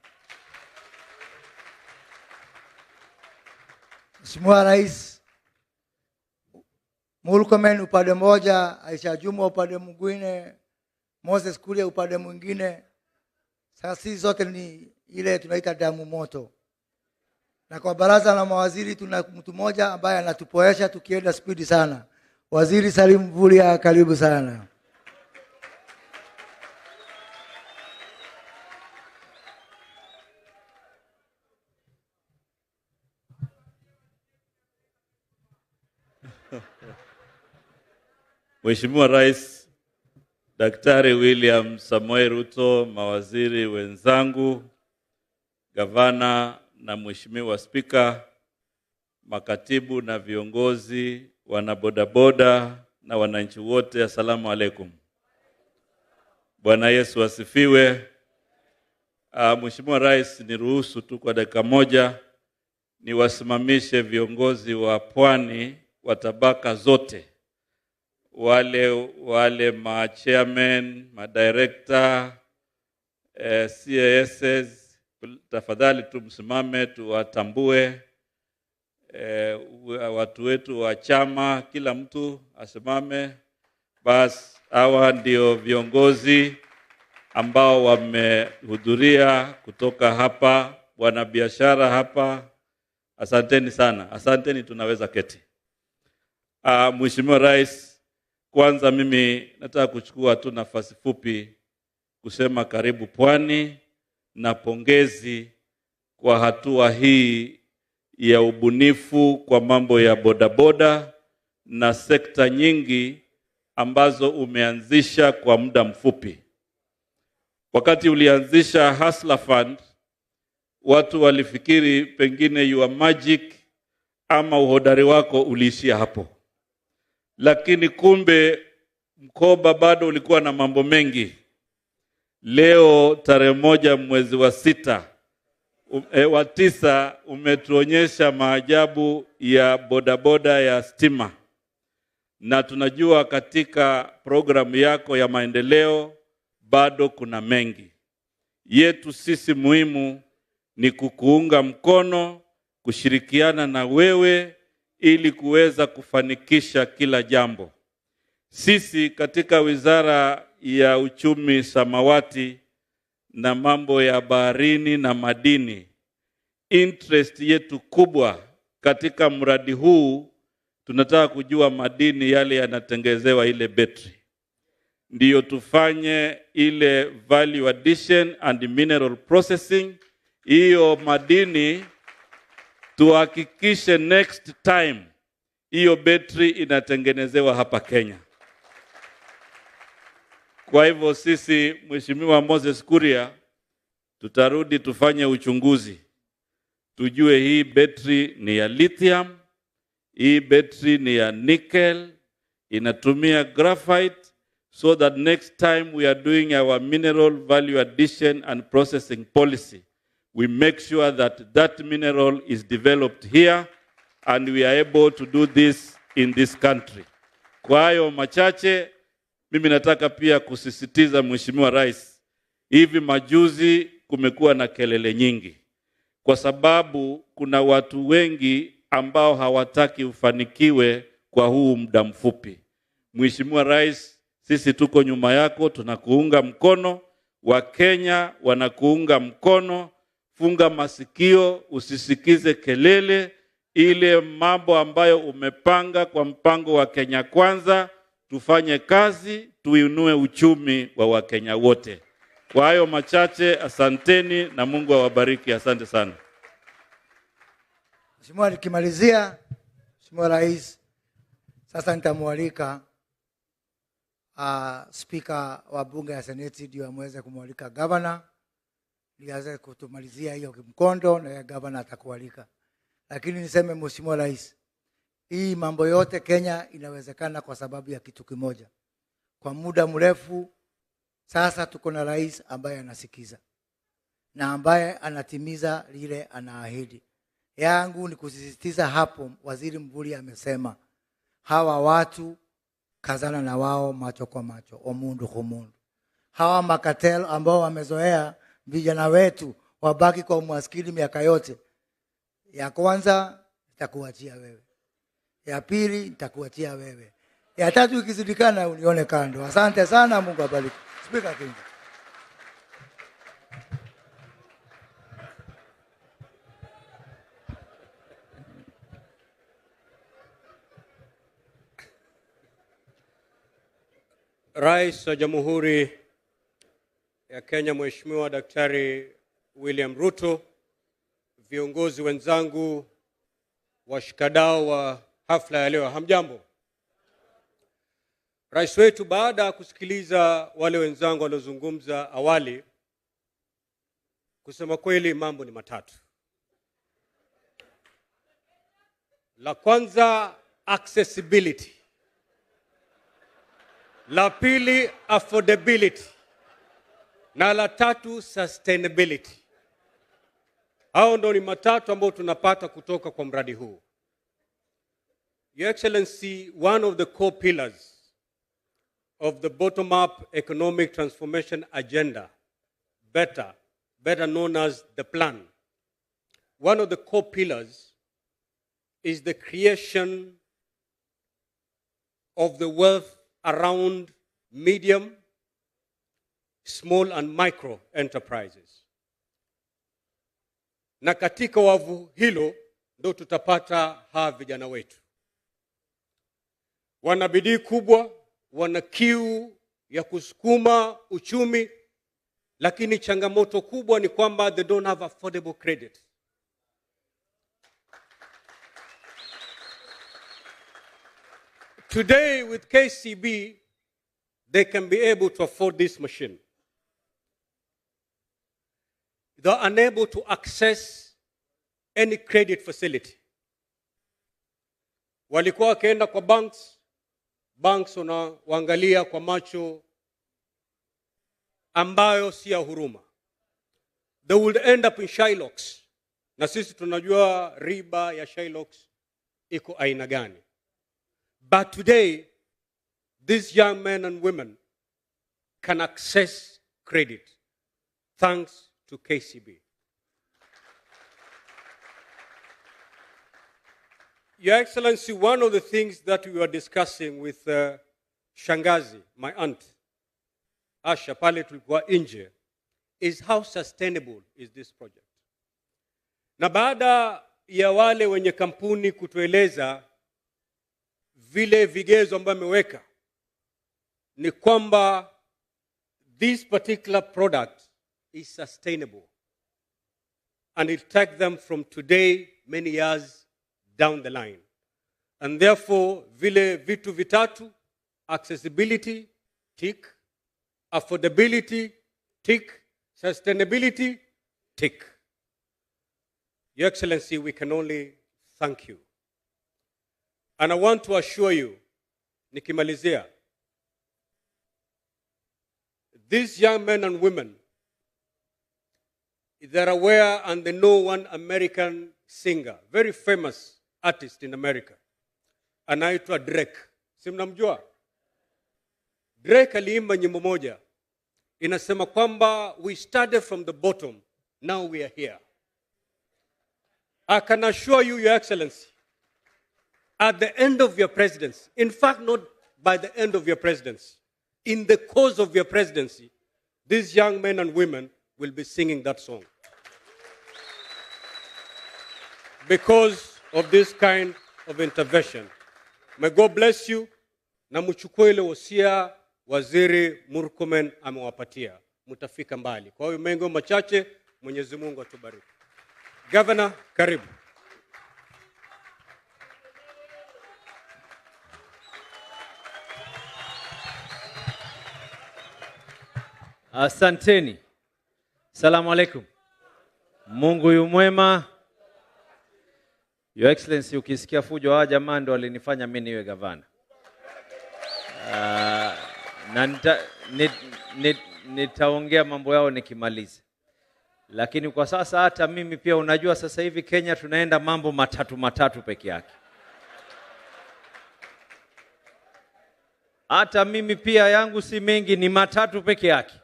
Mheshimiwa Rais, Murkomen upande mmoja, Aisha Juma upande mwingine, Moses Kuria upande mwingine. Sasa sisi zote ni ile tunaita damu moto. Na kwa baraza la mawaziri tuna mtu mmoja ambaye anatupoesha tukienda spidi sana. Waziri Salim Mvurya, karibu sana. Mheshimiwa Rais Daktari William Samoei Ruto, mawaziri wenzangu, gavana na Mheshimiwa Spika, makatibu na viongozi, wanabodaboda na wananchi wote, asalamu alaikum. Bwana Yesu asifiwe. Mheshimiwa Rais, niruhusu tu kwa dakika moja niwasimamishe viongozi wa pwani wa tabaka zote, wale ma-chairman, ma-director, CASs, tafadhali tumsimame tuwatambue. Watu wetu wa chama, kila mtu asimame. Basi hawa ndio viongozi ambao wamehudhuria kutoka hapa, wanabiashara hapa. Asanteni sana. Asanteni, tunaweza keti. Mheshimiwa Rais, kwanza mimi nataka kuchukua tu nafasi fupi kusema karibu pwani na pongezi kwa hatua hii ya ubunifu kwa mambo ya bodaboda na sekta nyingi ambazo umeanzisha kwa muda mfupi. Wakati ulianzisha Hustler Fund, watu walifikiri pengine your magic ama uhodari wako uliishia hapo. Lakini kumbe mkoba bado ulikuwa na mambo mengi. Leo tarehe 1 mwezi wa 9 umetuonyesha maajabu ya bodaboda ya stima. Na tunajua katika programu yako ya maendeleo bado kuna mengi. Yetu sisi muhimu ni kukuunga mkono, kushirikiana na wewe ili kuweza kufanikisha kila jambo. Sisi katika Wizara ya Uchumi Samawati na mambo ya baharini na madini, interest yetu kubwa katika mradi huu, tunataka kujua madini yale yanatengenezewa ile betri. Ndiyo tufanye ile value addition and mineral processing. Hiyo madini tuhakikishe next time hiyo betri inatengenezewa hapa Kenya. Kwa hivyo sisi, Mheshimiwa Moses Kuria, tutarudi tufanye uchunguzi. Tujue hii betri ni ya lithium, hii betri ni ya nickel, inatumia graphite, so that next time we are doing our mineral value addition and processing policy, we make sure that that mineral is developed here and we are able to do this in this country. Kwa hayo machache, mimi nataka pia kusisitiza Mheshimiwa Rais, hivi majuzi kumekuwa na kelele nyingi kwa sababu kuna watu wengi ambao hawataki ufanikiwe kwa huu muda mfupi. Mheshimiwa Rais, sisi tuko nyuma yako, tunakuunga mkono, Wakenya wanakuunga mkono. Funga masikio, usisikize kelele. Ile mambo ambayo umepanga kwa mpango wa Kenya Kwanza, tufanye kazi, tuinue uchumi wa Wakenya wote. Kwa hayo machache, asanteni na Mungu awabariki. Asante sana. Mheshimiwa, nikimalizia, Mheshimiwa Rais, sasa nitamwalika Spika wa bunge ya Seneti ndio ameweze kumwalika governor ili aweze kutumalizia hiyo mkondo, na ya governor atakualika. Lakini niseme Mheshimiwa Rais, hii mambo yote Kenya inawezekana kwa sababu ya kitu kimoja. Kwa muda mrefu sasa tuko na rais ambaye anasikiza na ambaye anatimiza lile anaahidi. Yangu ni kusisitiza hapo, Waziri Mvurya amesema hawa watu kazana na wao macho kwa macho, omundu kwa mundu. Hawa makatel ambao wamezoea vijana wetu wabaki kwa umaskini miaka yote, ya kwanza nitakuachia wewe, ya pili nitakuachia wewe, ya tatu ikizidikana unione kando. Asante sana, Mungu abariki. Speaker King. Rais wa Jamhuri ya Kenya Mheshimiwa Daktari William Ruto, viongozi wenzangu, washikadau wa hafla ya leo, hamjambo. Rais wetu baada ya kusikiliza wale wenzangu waliozungumza awali, kusema kweli mambo ni matatu. La kwanza, accessibility. La pili, affordability. Na la tatu, sustainability. Hao ndo ni matatu ambayo tunapata kutoka kwa mradi huu. Your Excellency, one of the core pillars of the bottom-up economic transformation agenda, better known as the plan, one of the core pillars is the creation of the wealth around medium, small and micro enterprises. Na katika wavu hilo ndo tutapata hawa vijana wetu. Wana bidii kubwa, wana kiu ya kusukuma uchumi, lakini changamoto kubwa ni kwamba they don't have affordable credit. Today with KCB, they can be able to afford this machine. They are unable to access any credit facility. Walikuwa wakienda kwa banks wanaangalia kwa macho ambayo si ya huruma. They would end up in Shylocks. Na sisi tunajua riba ya Shylocks iko aina gani. But today, these young men and women can access credit thanks to KCB. Your Excellency, one of the things that we were discussing with Shangazi, my aunt, Asha, pale tulikuwa nje, is how sustainable is this project. Na baada ya wale wenye kampuni kutueleza vile vigezo ambavyo ameweka, ni kwamba this particular product is sustainable and it take them from today many years down the line. And therefore, vile vitu vitatu, accessibility, tick, affordability, tick, sustainability, tick. Your Excellency, we can only thank you. And I want to assure you, nikimalizia, these young men and women, they're aware and they know one American singer, very famous artist in America, anaitwa Drake. Si mnamjua? Drake aliimba nyimbo moja inasema kwamba we started from the bottom, now we are here. I can assure you, Your Excellency, at the end of your presidency, in fact not by the end of your presidency, in the course of your presidency, these young men and women will be singing that song. Because of this kind of intervention. May God bless you. Na mchukue ile wosia Waziri Murkomen amewapatia. Mutafika mbali. Kwa hiyo mengo machache, Mwenyezi Mungu atubariki. Governor, karibu. Asanteni. Salamu alaikum. Mungu yu mwema. Your Excellency, ukisikia fujo hawa jamaa ndio walinifanya mimi niwe gavana. Na nitaongea mambo yao nikimaliza. Lakini kwa sasa hata mimi pia unajua sasa hivi Kenya tunaenda mambo matatu peke yake. Hata mimi pia yangu si mengi, ni matatu peke yake.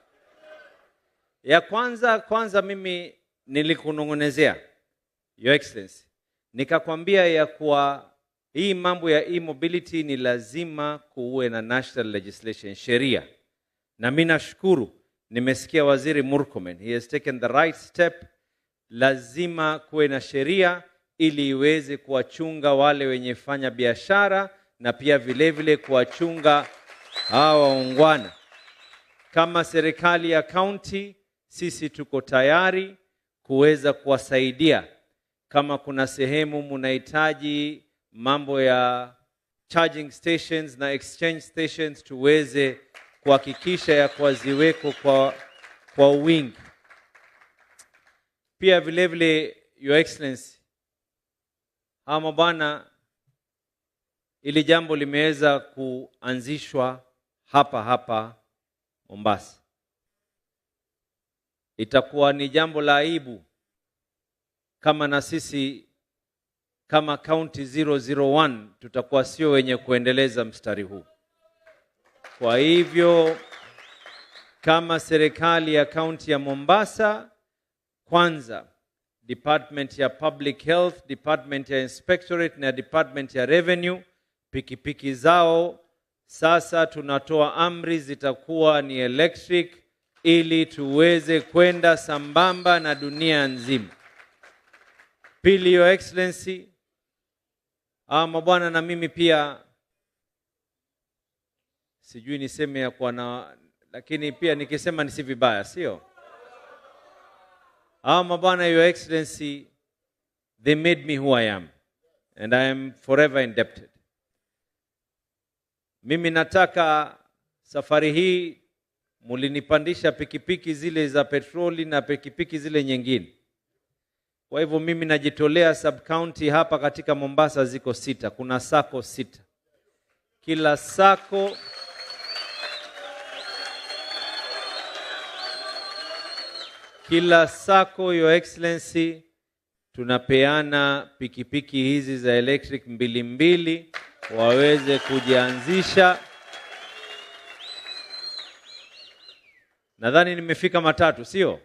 Ya kwanza mimi nilikunong'onezea Your Excellency. Nikakwambia ya kuwa hii mambo ya e-mobility ni lazima kuwe na national legislation, sheria. Na mimi nashukuru nimesikia Waziri Murkomen, he has taken the right step. Lazima kuwe na sheria ili iweze kuwachunga wale wenye fanya biashara na pia vile kuwachunga hawa waungwana. Kama serikali ya county sisi tuko tayari kuweza kuwasaidia. Kama kuna sehemu mnahitaji mambo ya charging stations na exchange stations, tuweze kuhakikisha ya kuziweko kwa wingi. Pia vile Your Excellency, hawa bwana, ili jambo limeweza kuanzishwa hapa Mombasa. Itakuwa ni jambo la aibu kama na sisi kama county 001 tutakuwa sio wenye kuendeleza mstari huu. Kwa hivyo kama serikali ya county ya Mombasa, kwanza Department ya Public Health, Department ya Inspectorate na Department ya Revenue, pikipiki zao sasa tunatoa amri zitakuwa ni electric ili tuweze kwenda sambamba na dunia nzima. Pili, Your Excellency, mabwana, na mimi pia sijui niseme ya kwa na, lakini pia nikisema ni si vibaya, sio? Mabwana, Your Excellency, they made me who I am and I am forever indebted. Mimi nataka safari hii mulinipandisha pikipiki zile za petroli na pikipiki zile nyingine. Kwa hivyo mimi najitolea sub county hapa katika Mombasa ziko 6. Kuna sako 6. Kila sako Your Excellency tunapeana pikipiki hizi za electric 2 waweze kujianzisha. Nadhani nimefika 3, sio?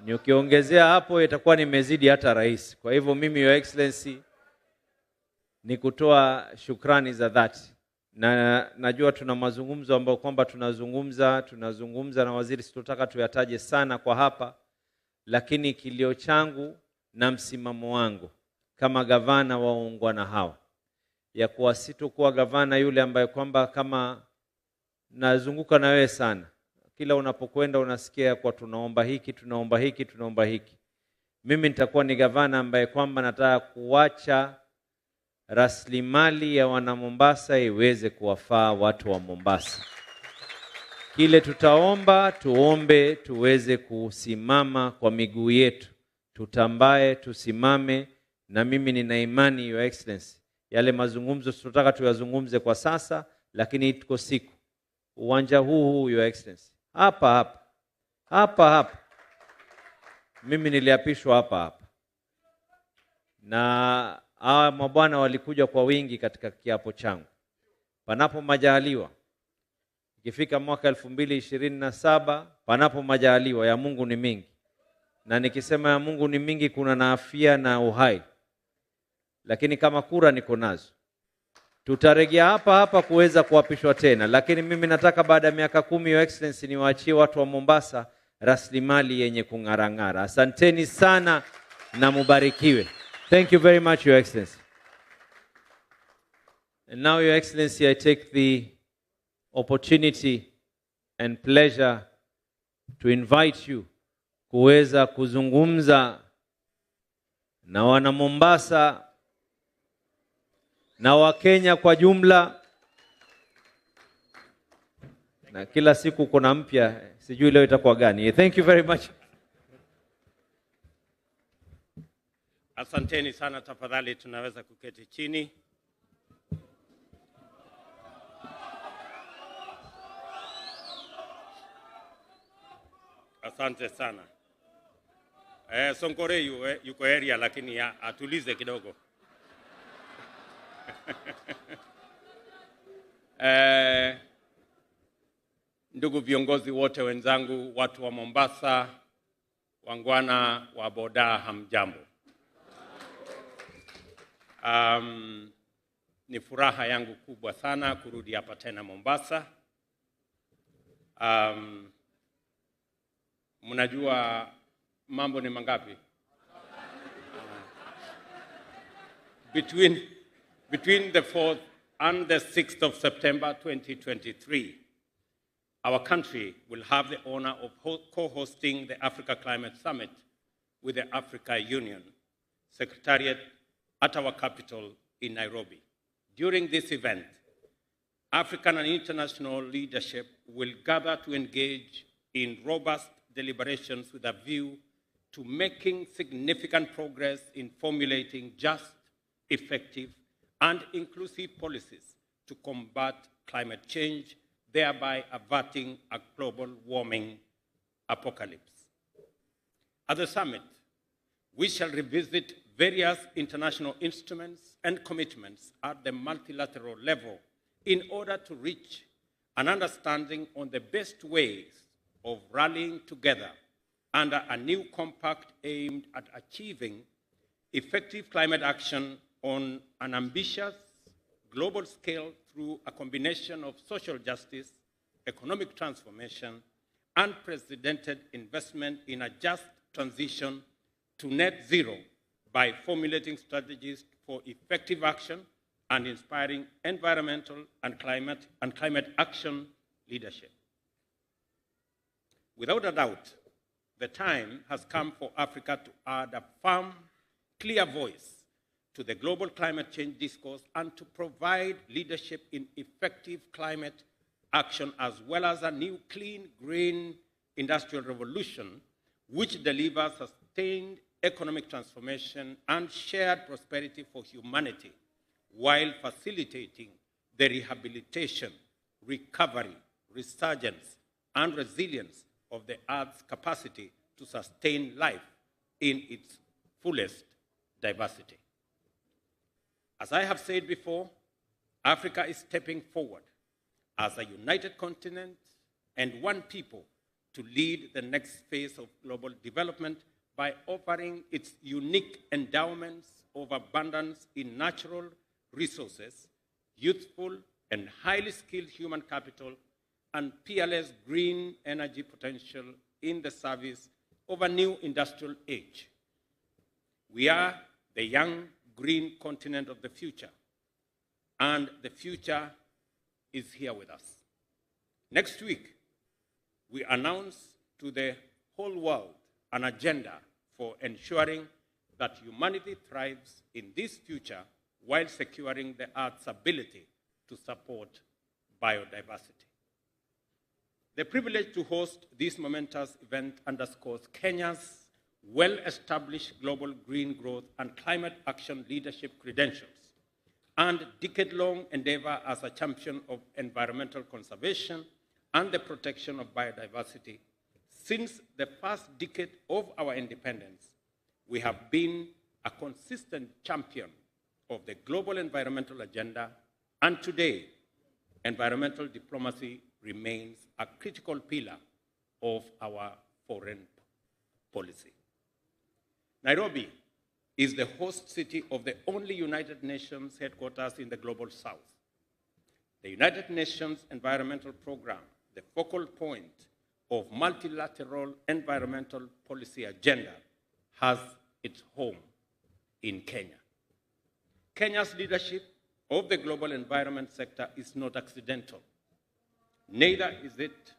Nikiongezea hapo itakuwa nimezidi hata rais. Kwa hivyo mimi Your Excellency ni kutoa shukrani za dhati. Na najua tuna mazungumzo ambayo kwamba tunazungumza na waziri, sitotaka tuyataje sana kwa hapa, lakini kilio changu na msimamo wangu kama gavana wa waungwana hawa ya kuwa sitokuwa gavana yule ambaye kwamba kama nazunguka na wewe sana, kila unapokwenda unasikia kwa tunaomba hiki. Mimi nitakuwa ni gavana ambaye kwamba nataka kuacha rasilimali ya wana Mombasa iweze kuwafaa watu wa Mombasa. Kile tuombe tuweze kusimama kwa miguu yetu, tutambae, tusimame, na mimi nina imani Your Excellency, yale mazungumzo tutaka tuyazungumze kwa sasa, lakini tuko siku uwanja huu Your Excellency, hapa hapa. Mimi niliapishwa hapa, na hawa mabwana walikuja kwa wingi katika kiapo changu. Panapo majaliwa, ikifika mwaka 2027, panapo majaliwa, ya Mungu ni mingi, na nikisema ya Mungu ni mingi, kuna na afya na uhai, lakini kama kura niko nazo, tutarejea hapa kuweza kuapishwa tena. Lakini mimi nataka baada ya miaka 10, Your Excellency, niwaachie watu wa Mombasa rasilimali yenye kung'arang'ara. Asanteni sana na mubarikiwe. Thank you very much, Your Excellency. And now, Your Excellency, I take the opportunity and pleasure to invite you kuweza kuzungumza na wana Mombasa na Wakenya kwa jumla. Na kila siku kuna mpya, sijui leo itakuwa gani. Thank you very much. Asanteni sana, tafadhali tunaweza kuketi chini. Asante sana. Sonkore yuko area lakini atulize kidogo. Ndugu viongozi wote wenzangu, watu wa Mombasa, wangwana wa boda, hamjambo. Ni furaha yangu kubwa sana kurudi hapa tena Mombasa. Mnajua mambo ni mangapi? Between the 4th and the 6th of September 2023, our country will have the honor of co-hosting the Africa Climate Summit with the Africa Union Secretariat at our capital in Nairobi. During this event, African and international leadership will gather to engage in robust deliberations with a view to making significant progress in formulating just, effective, and inclusive policies to combat climate change, thereby averting a global warming apocalypse. At the summit, we shall revisit various international instruments and commitments at the multilateral level in order to reach an understanding on the best ways of rallying together under a new compact aimed at achieving effective climate action on an ambitious global scale through a combination of social justice, economic transformation, unprecedented investment in a just transition to net zero by formulating strategies for effective action and inspiring environmental and climate action leadership. Without a doubt, the time has come for Africa to add a firm, clear voice to the global climate change discourse and to provide leadership in effective climate action, as well as a new clean, green industrial revolution which delivers sustained economic transformation and shared prosperity for humanity, while facilitating the rehabilitation, recovery, resurgence, and resilience of the Earth's capacity to sustain life in its fullest diversity. As I have said before, Africa is stepping forward as a united continent and one people to lead the next phase of global development by offering its unique endowments of abundance in natural resources, youthful and highly skilled human capital, and peerless green energy potential in the service of a new industrial age. We are the young green continent of the future, and the future is here with us. Next week, we announce to the whole world an agenda for ensuring that humanity thrives in this future while securing the Earth's ability to support biodiversity. The privilege to host this momentous event underscores Kenya's well-established global green growth and climate action leadership credentials and decade-long endeavor as a champion of environmental conservation and the protection of biodiversity, since the first decade of our independence, we have been a consistent champion of the global environmental agenda, and today, environmental diplomacy remains a critical pillar of our foreign policy. Nairobi is the host city of the only United Nations headquarters in the Global South. The United Nations Environmental Programme, the focal point of multilateral environmental policy agenda, has its home in Kenya. Kenya's leadership of the global environment sector is not accidental. Neither is it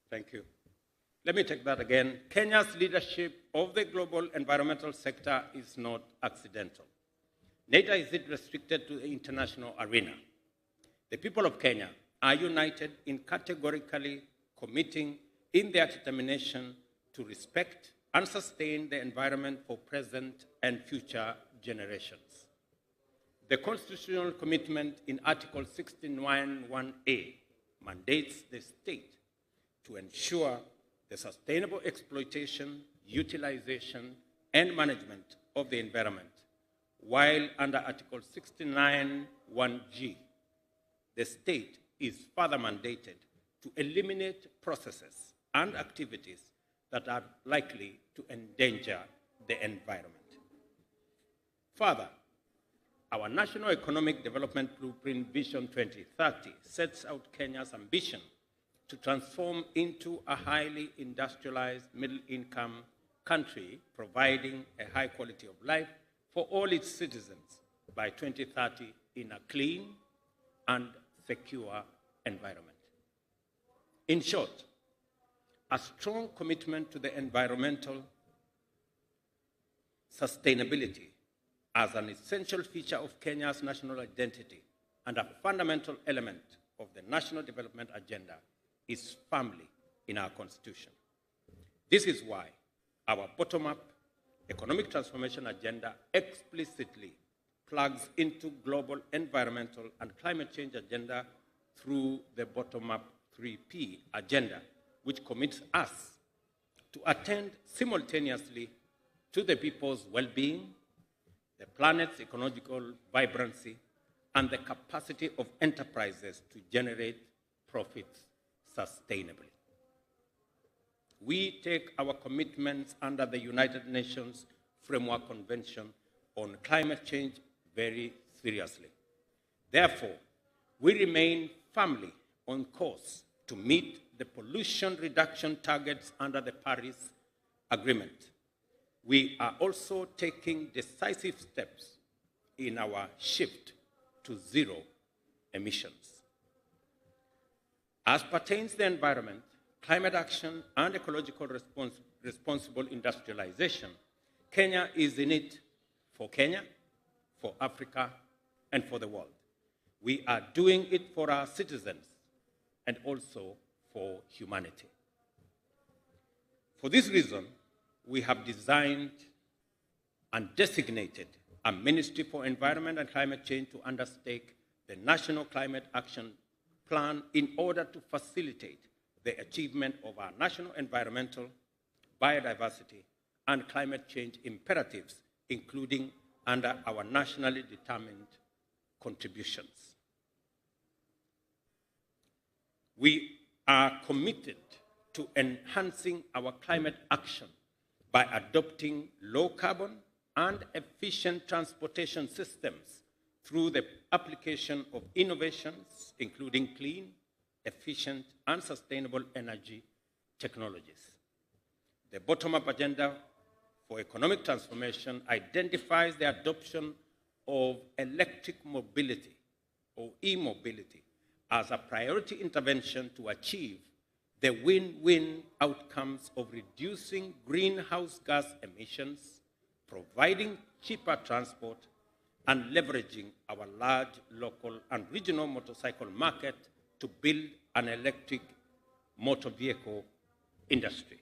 Thank you. Let me take that again. Kenya's leadership of the global environmental sector is not accidental. Neither is it restricted to the international arena. The people of Kenya are united in categorically committing in their determination to respect and sustain the environment for present and future generations. The constitutional commitment in Article 16.1(a) mandates the state to ensure the sustainable exploitation, utilization, and management of the environment, while under Article 69(1)(g), the state is further mandated to eliminate processes and activities that are likely to endanger the environment. Further, our National Economic Development Blueprint Vision 2030 sets out Kenya's ambition to transform into a highly industrialized middle-income country, providing a high quality of life for all its citizens by 2030 in a clean and secure environment. In short, a strong commitment to the environmental sustainability as an essential feature of Kenya's national identity and a fundamental element of the National Development Agenda is firmly in our Constitution. This is why our bottom-up economic transformation agenda explicitly plugs into global environmental and climate change agenda through the bottom-up 3P agenda, which commits us to attend simultaneously to the people's well-being, the planet's ecological vibrancy, and the capacity of enterprises to generate profits sustainably. We take our commitments under the United Nations Framework Convention on Climate Change very seriously. Therefore, we remain firmly on course to meet the pollution reduction targets under the Paris Agreement. We are also taking decisive steps in our shift to zero emissions. As pertains to the environment, climate action, and ecological responsible industrialization, Kenya is in it for Kenya, for Africa, and for the world. We are doing it for our citizens and also for humanity. For this reason, we have designed and designated a Ministry for Environment and Climate Change to undertake the National Climate Action Plan in order to facilitate the achievement of our national environmental, biodiversity, and climate change imperatives, including under our nationally determined contributions. We are committed to enhancing our climate action by adopting low carbon and efficient transportation systems through the application of innovations, including clean, efficient, and sustainable energy technologies. The bottom-up agenda for economic transformation identifies the adoption of electric mobility, or e-mobility, as a priority intervention to achieve the win-win outcomes of reducing greenhouse gas emissions, providing cheaper transport, and leveraging our large local and regional motorcycle market to build an electric motor vehicle industry.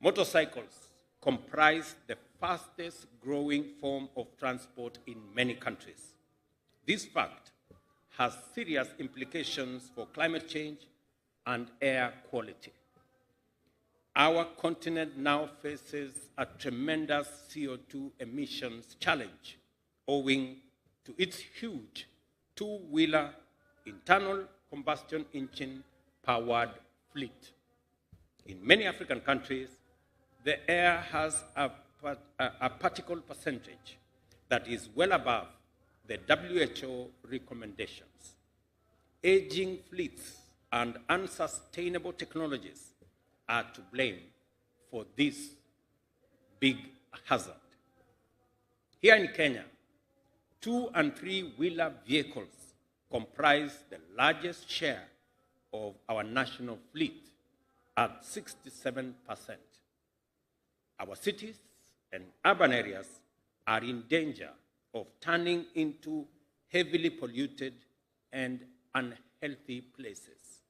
Motorcycles comprise the fastest growing form of transport in many countries. This fact has serious implications for climate change and air quality. Our continent now faces a tremendous CO2 emissions challenge owing to its huge two-wheeler internal combustion engine powered fleet. In many African countries, the air has a particle percentage that is well above the WHO recommendations. Aging fleets and unsustainable technologies are to blame for this big hazard. Here in Kenya, 2- and 3-wheeler vehicles comprise the largest share of our national fleet at 67%. Our cities and urban areas are in danger of turning into heavily polluted and unhealthy places,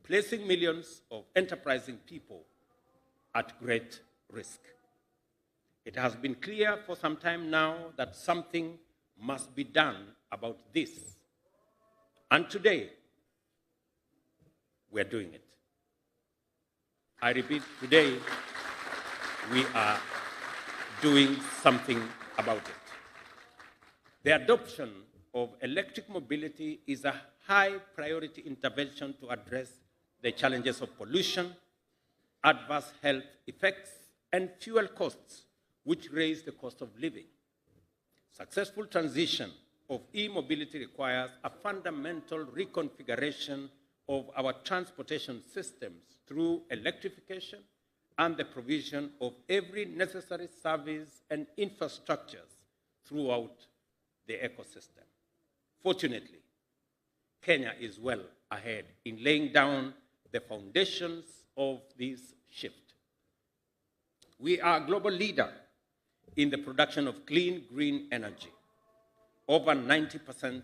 placing millions of enterprising people at great risk. It has been clear for some time now that something must be done about this. And today, we're doing it. I repeat, today, we are doing something about it. The adoption of electric mobility is a high priority intervention to address the challenges of pollution, adverse health effects, and fuel costs, which raise the cost of living. Successful transition of e-mobility requires a fundamental reconfiguration of our transportation systems through electrification and the provision of every necessary service and infrastructures throughout the ecosystem. Fortunately, Kenya is well ahead in laying down the foundations of this shift. We are a global leader in the production of clean, green energy. Over 90%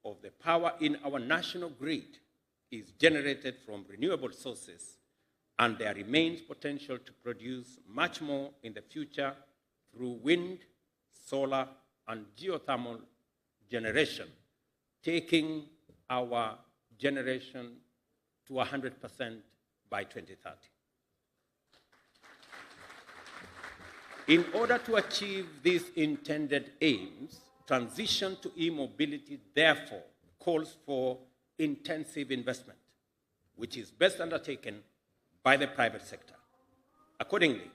of the power in our national grid is generated from renewable sources, and there remains potential to produce much more in the future through wind, solar, and geothermal generation, taking our generation to 100% by 2030. In order to achieve these intended aims, transition to e-mobility therefore calls for intensive investment, which is best undertaken by the private sector. Accordingly,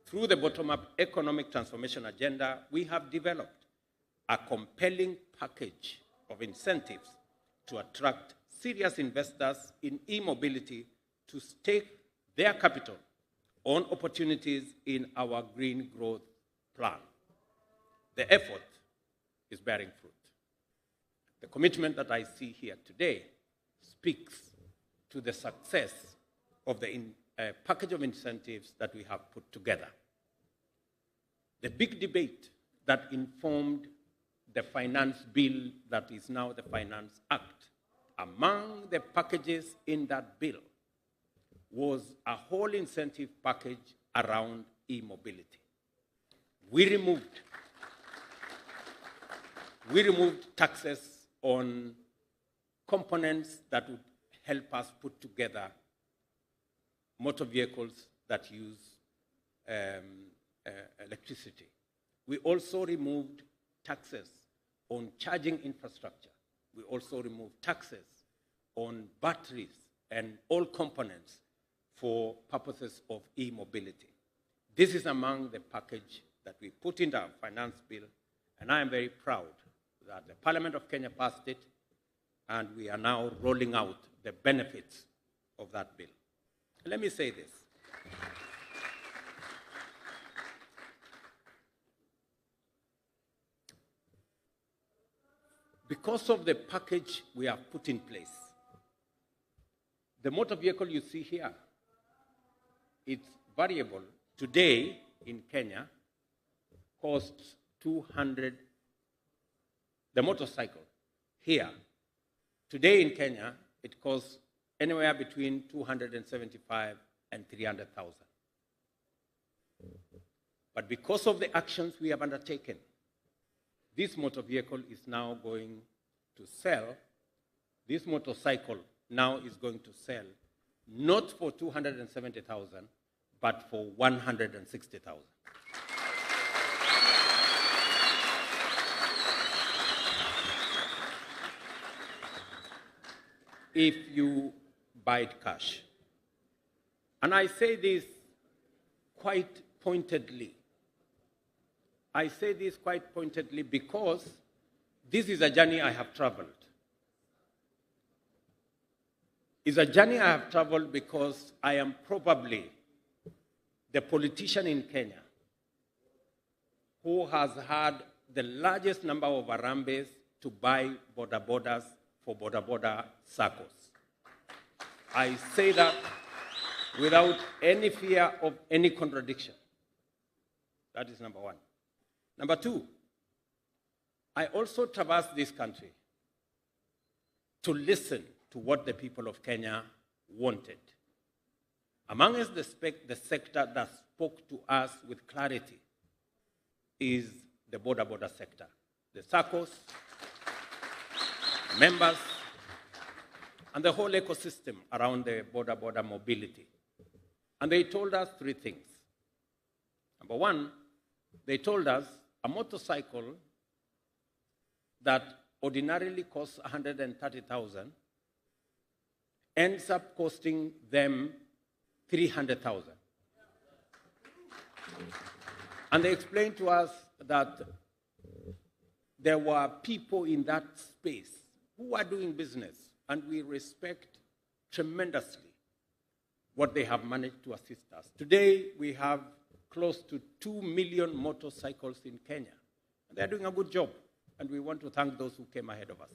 through the bottom-up economic transformation agenda, we have developed a compelling package of incentives to attract serious investors in e-mobility to stake their capital on opportunities in our green growth plan. The effort is bearing fruit. The commitment that I see here today speaks to the success of the package of incentives that we have put together. The big debate that informed the finance bill that is now the Finance Act, among the packages in that bill was a whole incentive package around e-mobility. We removed taxes on components that would help us put together motor vehicles that use electricity. We also removed taxes on charging infrastructure. We also removed taxes on batteries and all components for purposes of e-mobility. This is among the package that we put in our finance bill, and I am very proud that the Parliament of Kenya passed it, and we are now rolling out the benefits of that bill. Let me say this. Because of the package we have put in place, the motor vehicle you see here, it's variable. Today in Kenya costs 200, the motorcycle here, today in Kenya, it costs anywhere between 275 and 300,000. But because of the actions we have undertaken, this motor vehicle is now going to sell, this motorcycle now is going to sell not for 270,000, but for 160,000. If you buy it cash. And I say this quite pointedly. I say this quite pointedly because this is a journey I have traveled. It's a journey I have traveled because I am probably the politician in Kenya who has had the largest number of Harambes to buy border borders for border circles. I say that without any fear of any contradiction. That is number one. Number two, I also traversed this country to listen to what the people of Kenya wanted. Amongst the sector that spoke to us with clarity is the border sector. The circles, members, and the whole ecosystem around the border mobility. And they told us three things. Number one, they told us a motorcycle that ordinarily costs 130,000 ends up costing them 300,000. And they explained to us that there were people in that space who are doing business, and we respect tremendously what they have managed to assist us. Today, we have close to 2 million motorcycles in Kenya. And they're doing a good job, and we want to thank those who came ahead of us.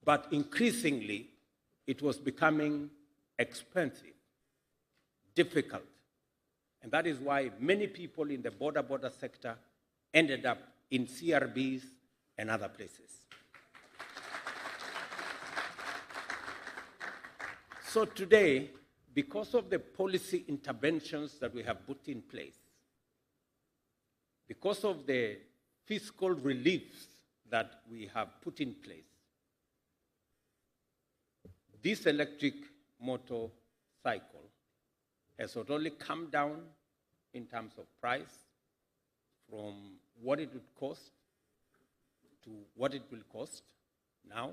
But increasingly, it was becoming expensive, difficult. And that is why many people in the border sector ended up in CRBs and other places. So today, because of the policy interventions that we have put in place, because of the fiscal reliefs that we have put in place, this electric motorcycle has not only come down in terms of price from what it would cost to what it will cost now.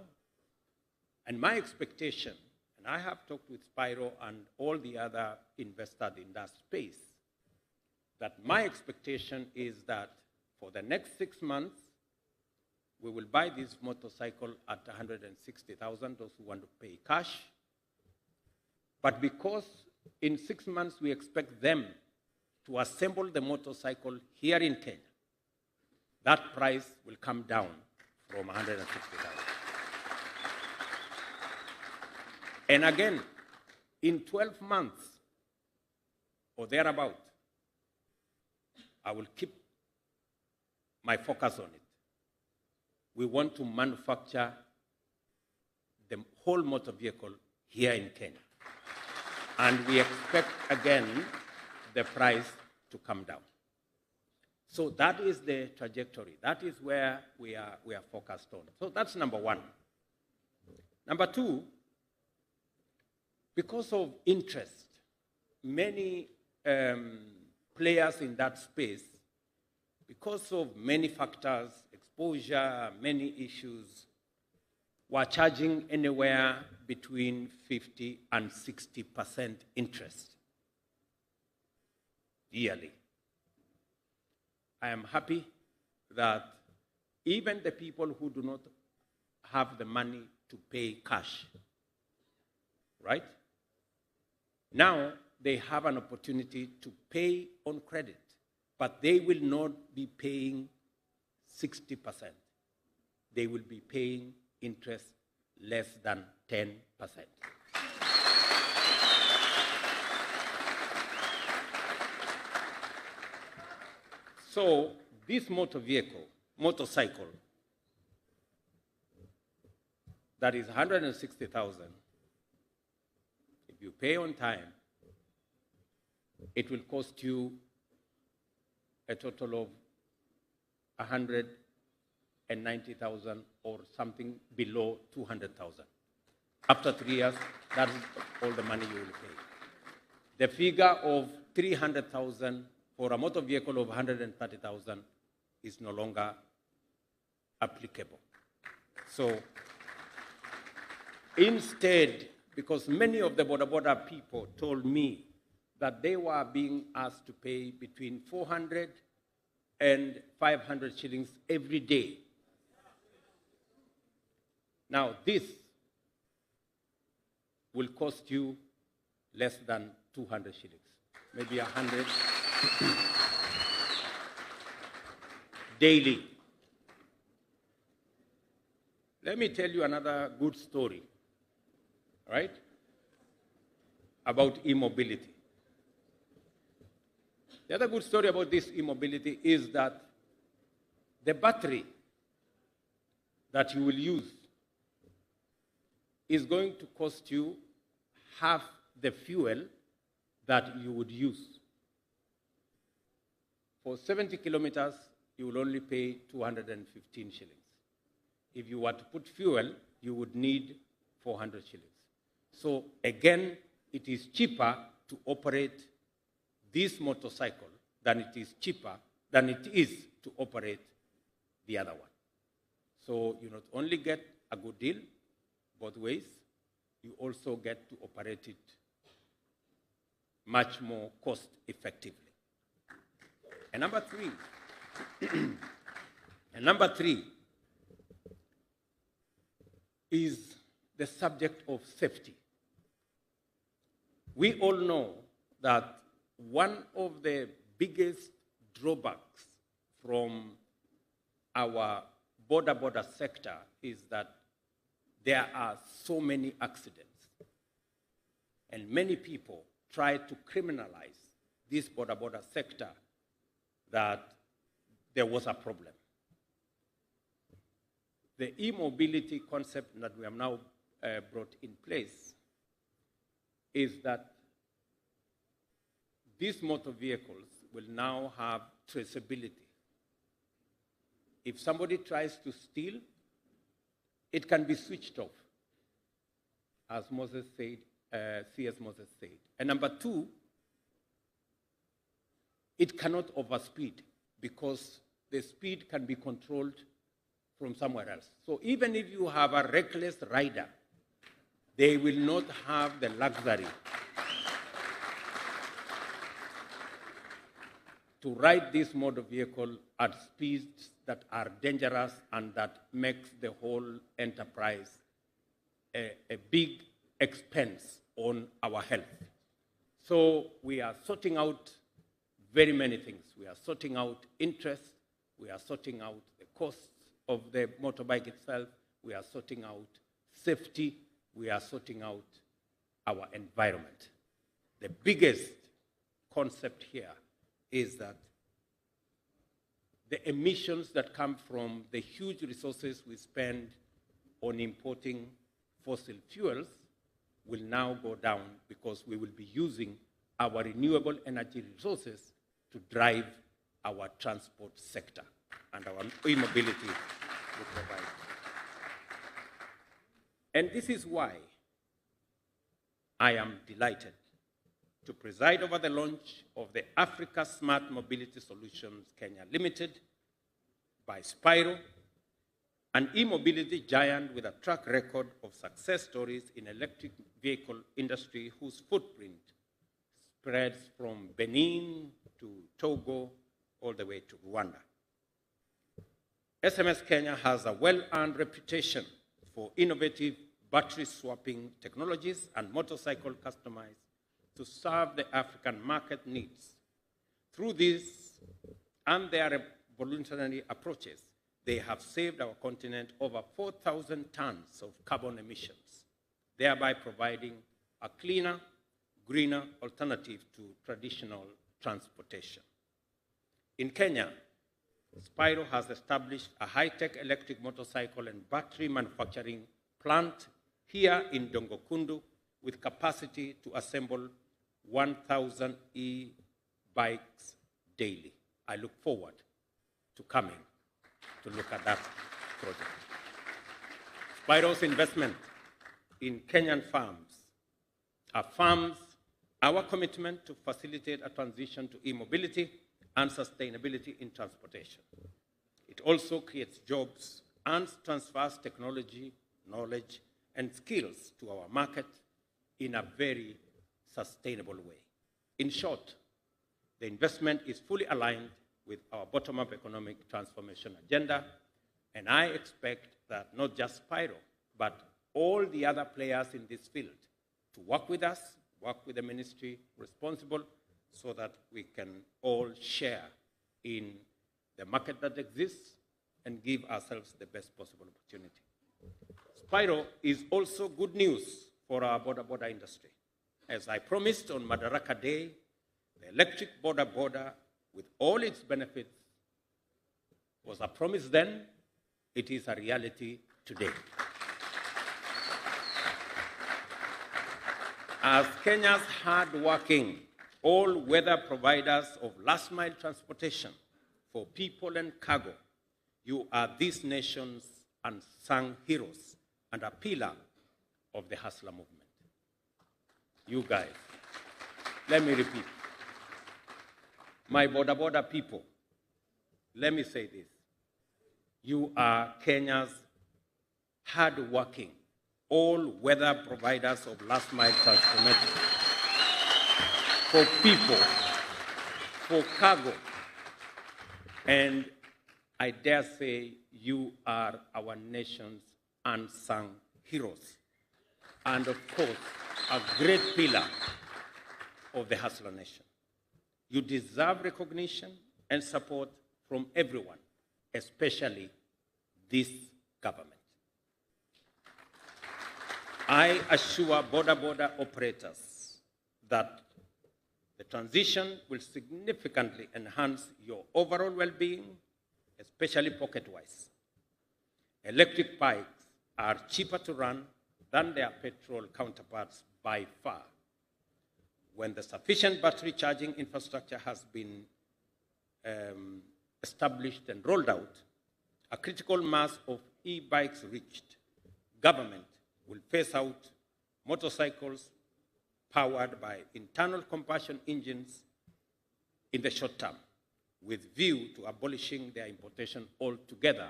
And my expectation, and I have talked with Spyro and all the other investors in that space, that my expectation is that for the next 6 months, we will buy this motorcycle at 160,000, those who want to pay cash. But because in 6 months we expect them to assemble the motorcycle here in Kenya, that price will come down from 160,000. And again, in 12 months or thereabout, I will keep my focus on it. We want to manufacture the whole motor vehicle here in Kenya. And we expect again the price to come down. So that is the trajectory. That is where we are focused on. So that's number one. Number two, because of interest, many players in that space, because of many factors, exposure, many issues, were charging anywhere between 50 and 60% interest yearly. I am happy that even the people who do not have the money to pay cash, right? Now they have an opportunity to pay on credit, but they will not be paying 60%. They will be paying interest less than 10%. So this motorcycle, that is 160,000, if you pay on time, it will cost you a total of 190,000 or something below 200,000. After 3 years, that is all the money you will pay. The figure of 300,000 for a motor vehicle of 130,000 is no longer applicable. So instead, because many of the border people told me that they were being asked to pay between 400 and 500 shillings every day. Now this will cost you less than 200 shillings, maybe 100 daily. Let me tell you another good story, right, about e-mobility. The other good story about this e-mobility is that the battery that you will use is going to cost you half the fuel that you would use. For 70 kilometers, you will only pay 215 shillings. If you were to put fuel, you would need 400 shillings. So again, it is cheaper to operate this motorcycle than it is to operate the other one. So you not only get a good deal both ways, you also get to operate it much more cost effectively. And number three is the subject of safety. We all know that one of the biggest drawbacks from our border sector is that there are so many accidents. And many people try to criminalize this border sector that there was a problem. The e-mobility concept that we have now brought in place is that these motor vehicles will now have traceability. If somebody tries to steal, it can be switched off, as Moses said, C.S. Moses said. And number two, it cannot overspeed because the speed can be controlled from somewhere else. So even if you have a reckless rider, they will not have the luxury to ride this motor vehicle at speeds that are dangerous and that makes the whole enterprise a big expense on our health. So we are sorting out very many things. We are sorting out interest. We are sorting out the costs of the motorbike itself. We are sorting out safety. We are sorting out our environment. The biggest concept here is that the emissions that come from the huge resources we spend on importing fossil fuels will now go down because we will be using our renewable energy resources to drive our transport sector and our e-mobility will provide. And this is why I am delighted to preside over the launch of the Africa Smart Mobility Solutions Kenya Limited by Spiro, an e-mobility giant with a track record of success stories in electric vehicle industry whose footprint spreads from Benin to Togo all the way to Rwanda. SMS Kenya has a well-earned reputation for innovative battery swapping technologies and motorcycle customized to serve the African market needs. Through this and their voluntary approaches, they have saved our continent over 4,000 tons of carbon emissions, thereby providing a cleaner, greener alternative to traditional transportation. In Kenya, Spiro has established a high-tech electric motorcycle and battery manufacturing plant here in Dongokundu with capacity to assemble 1,000 e-bikes daily. I look forward to coming to look at that project. Spiro's investment in Kenyan farms affirms our commitment to facilitate a transition to e-mobility and sustainability in transportation. It also creates jobs and transfers technology, knowledge, and skills to our market in a very sustainable way. In short, the investment is fully aligned with our bottom-up economic transformation agenda, and I expect that not just Spiro, but all the other players in this field to work with us, work with the ministry responsible, so that we can all share in the market that exists and give ourselves the best possible opportunity. Spiro is also good news for our border industry. As I promised on Madaraka Day, the electric border with all its benefits was a promise then, it is a reality today. As Kenya's hard-working, all-weather providers of last-mile transportation for people and cargo, you are this nation's unsung heroes and a pillar of the hustler movement. You guys, let me repeat. My border people, let me say this. You are Kenya's hard-working, all-weather providers of last-mile transportation for people, for cargo, and I dare say you are our nation's unsung heroes, and of course, a great pillar of the hustler nation. You deserve recognition and support from everyone, especially this government. I assure border operators that the transition will significantly enhance your overall well-being, especially pocket-wise. Electric bikes are cheaper to run than their petrol counterparts by far. When the sufficient battery charging infrastructure has been established and rolled out, a critical mass of e-bikes reached, government will phase out motorcycles powered by internal combustion engines in the short term, with view to abolishing their importation altogether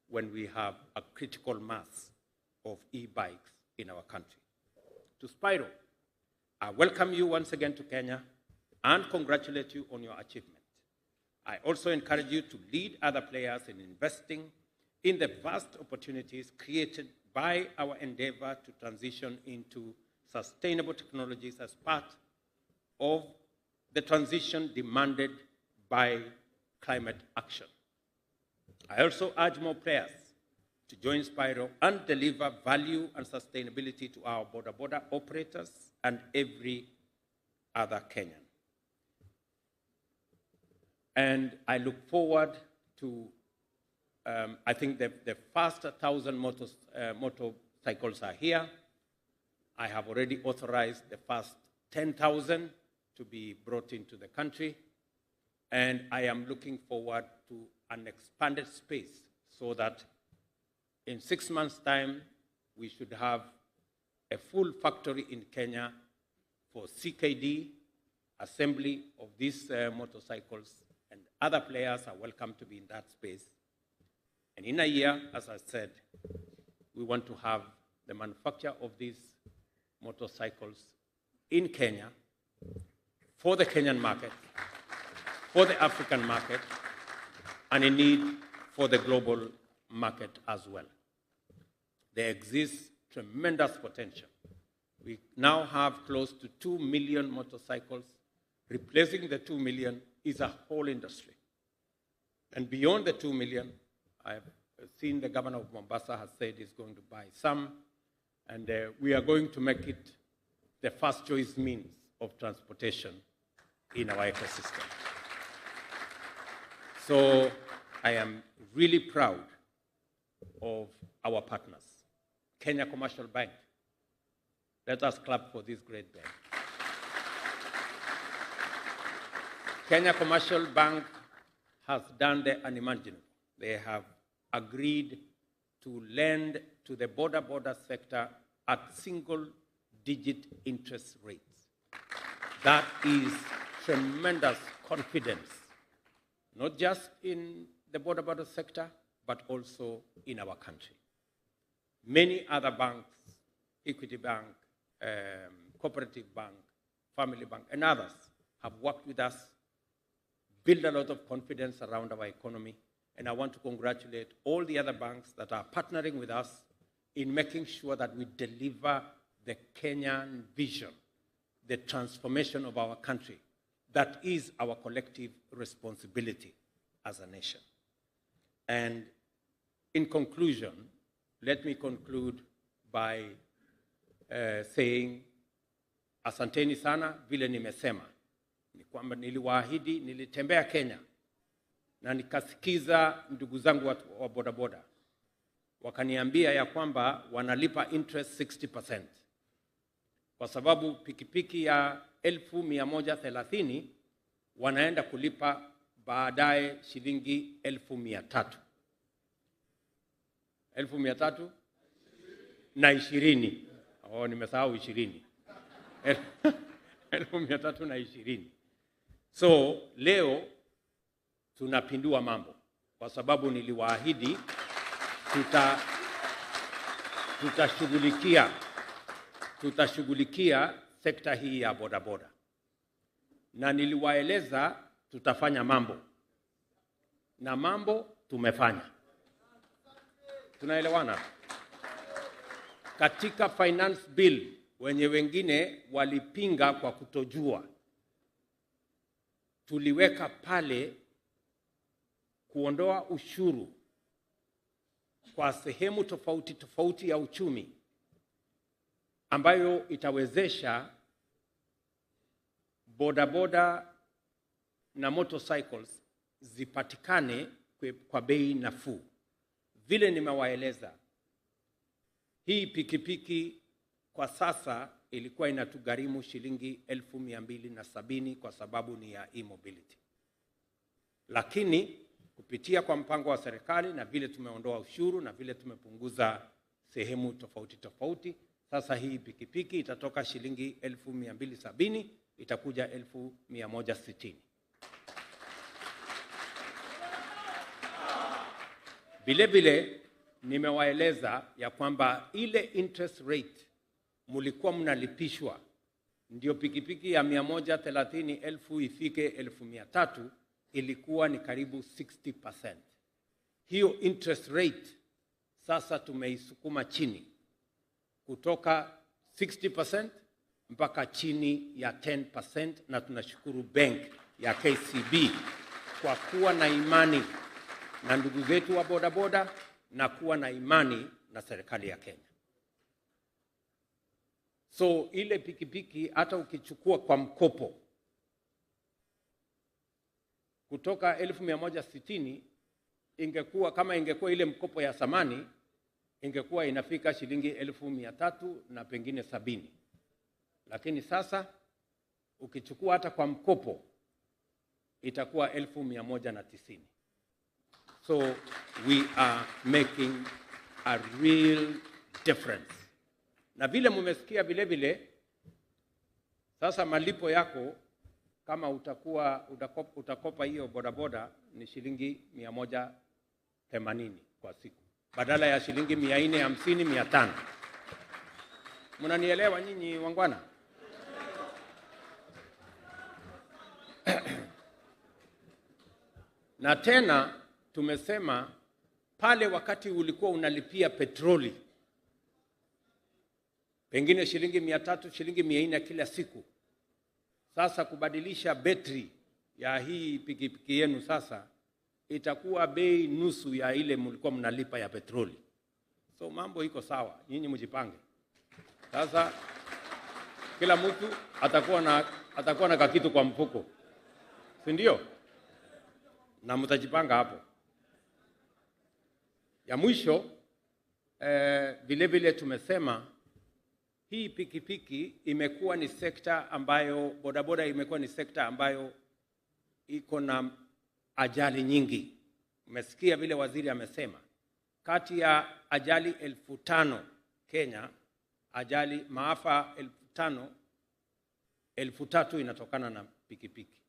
when we have a critical mass of e-bikes in our country. To Spiro, I welcome you once again to Kenya and congratulate you on your achievement. I also encourage you to lead other players in investing in the vast opportunities created by our endeavor to transition into sustainable technologies as part of the transition demanded by climate action. I also urge more players to join Spiro and deliver value and sustainability to our border operators and every other Kenyan. And I look forward to, I think the first 1,000 motorcycles are here. I have already authorized the first 10,000 to be brought into the country, and I am looking forward to an expanded space so that in 6 months' time, we should have a full factory in Kenya for CKD, assembly of these motorcycles, and other players are welcome to be in that space. And in a year, as I said, we want to have the manufacture of these motorcycles in Kenya for the Kenyan market, for the African market, and indeed for the global market as well. There exists tremendous potential. We now have close to 2 million motorcycles. Replacing the 2 million is a whole industry. And beyond the 2 million, I've seen the governor of Mombasa has said he's going to buy some, and we are going to make it the first choice means of transportation in our ecosystem. So I am really proud of our partners. Kenya Commercial Bank. Let us clap for this great bank. Kenya Commercial Bank has done the unimaginable. They have agreed to lend to the border sector at single-digit interest rates. That is tremendous confidence, not just in the border sector, but also in our country. Many other banks, Equity Bank, Cooperative Bank, Family Bank, and others have worked with us, build a lot of confidence around our economy, and I want to congratulate all the other banks that are partnering with us in making sure that we deliver the Kenyan vision, the transformation of our country. That is our collective responsibility as a nation. And in conclusion, let me conclude by saying, asanteni sana, vile nimesema. Ni kwamba niliwaahidi, nilitembea Kenya, na nikasikiza ndugu zangu wa bodaboda. Wakaniambia ya kwamba wanalipa interest 60%. Kwa sababu pikipiki ya 1,130 wanaenda kulipa baadaye shilingi 1,300. 1,320. Oh, nimesahau 20. 1,320. So leo tunapindua mambo kwa sababu niliwaahidi tutashughulikia sekta hii ya bodaboda, na niliwaeleza tutafanya mambo, na mambo tumefanya. Tunaelewana? Katika finance bill, wenye wengine walipinga kwa kutojua, tuliweka pale kuondoa ushuru kwa sehemu tofauti ya uchumi, ambayo itawezesha bodaboda na motorcycles zipatikane kwa bei nafuu. Vile nimewaeleza, hii pikipiki kwa sasa ilikuwa inatugharimu shilingi 1,270 kwa sababu ni ya e-mobility. Lakini kupitia kwa mpango wa serikali na vile tumeondoa ushuru na vile tumepunguza sehemu tofauti, sasa hii pikipiki itatoka shilingi 1,270 itakuja 1,160. Vile nimewaeleza ya kwamba ile interest rate mulikuwa mnalipishwa ndio pikipiki ya 130,000 ifike 1,300 ilikuwa ni karibu 60%. Hiyo interest rate sasa tumeisukuma chini kutoka 60% mpaka chini ya 10%, na tunashukuru bank ya KCB kwa kuwa na imani na ndugu zetu wa bodaboda na kuwa na imani na serikali ya Kenya. So ile pikipiki hata ukichukua kwa mkopo kutoka 1,160 ingekuwa kama ingekuwa ile mkopo ya zamani ingekuwa inafika shilingi 1,300 na pengine 70. Lakini sasa ukichukua hata kwa mkopo itakuwa 1,190. So we are making a real difference. Na vile mumesikia vile vile, sasa malipo yako kama utakopa hiyo bodaboda ni shilingi 180 kwa siku, badala ya shilingi 450, 500. Mnanielewa nyinyi wangwana? Na tena tumesema pale wakati ulikuwa unalipia petroli pengine shilingi 300, shilingi 400 kila siku, sasa kubadilisha betri ya hii pikipiki yenu sasa itakuwa bei nusu ya ile mlikuwa mnalipa ya petroli. So mambo iko sawa, nyinyi mjipange. Sasa kila mtu atakuwa na kakitu kwa mfuko, si ndio? Na mtajipanga hapo. Ya mwisho vile vile tumesema hii pikipiki imekuwa ni sekta ambayo, bodaboda imekuwa ni sekta ambayo iko na ajali nyingi. Umesikia vile waziri amesema, kati ya ajali 5,000 Kenya, ajali maafa 5,000, 3,000 inatokana na pikipiki.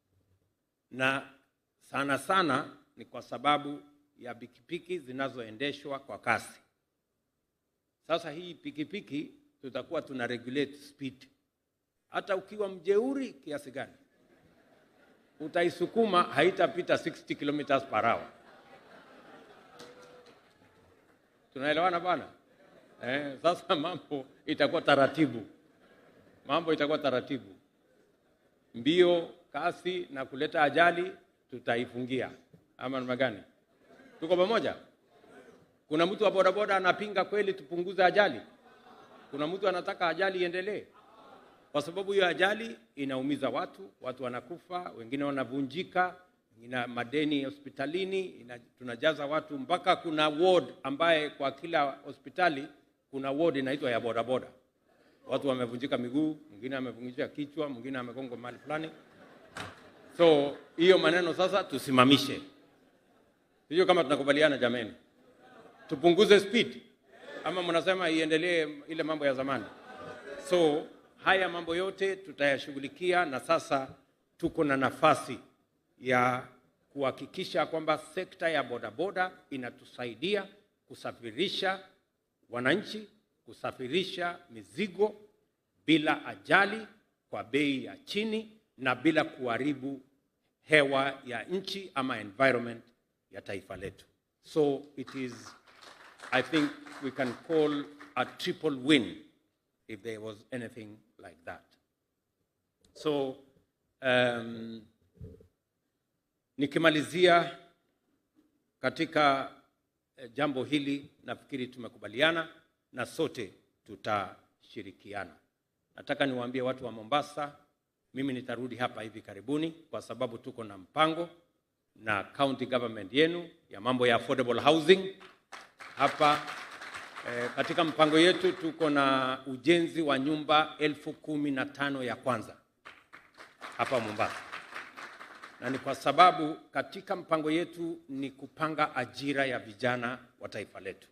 Na sana sana ni kwa sababu ya pikipiki zinazoendeshwa kwa kasi. Sasa hii pikipiki tutakuwa tuna regulate speed. Hata ukiwa mjeuri kiasi gani, utaisukuma haitapita 60 kilometers per hour. Tunaelewana bwana? Sasa mambo itakuwa taratibu. Mambo itakuwa taratibu. Mbio, kasi na kuleta ajali tutaifungia. Ama namna gani? Tuko pamoja? Kuna mtu wa bodaboda anapinga kweli tupunguze ajali? Kuna mtu anataka ajali iendelee? Kwa sababu hiyo ajali inaumiza watu, watu wanakufa, wengine wanavunjika, ina madeni hospitalini, tunajaza watu mpaka kuna ward ambaye kwa kila hospitali kuna ward inaitwa ya bodaboda. Watu wamevunjika miguu, mwingine amevunjika kichwa, mwingine amegongwa mahali fulani. So hiyo maneno sasa tusimamishe. Hiyo kama tunakubaliana jameni. Tupunguze speed ama mnasema iendelee ile mambo ya zamani? So haya mambo yote tutayashughulikia, na sasa tuko na nafasi ya kuhakikisha kwamba sekta ya bodaboda inatusaidia kusafirisha wananchi, kusafirisha mizigo bila ajali, kwa bei ya chini na bila kuharibu hewa ya nchi ama environment ya taifa letu. So it is, I think we can call a triple win if there was anything like that. So nikimalizia katika jambo hili, nafikiri tumekubaliana na sote tutashirikiana. Nataka niwaambie watu wa Mombasa, mimi nitarudi hapa hivi karibuni kwa sababu tuko na mpango na county government yenu ya mambo ya affordable housing hapa. Katika mpango yetu tuko na ujenzi wa nyumba 15,000 ya kwanza hapa Mombasa. Na ni kwa sababu katika mpango yetu ni kupanga ajira ya vijana wa taifa letu.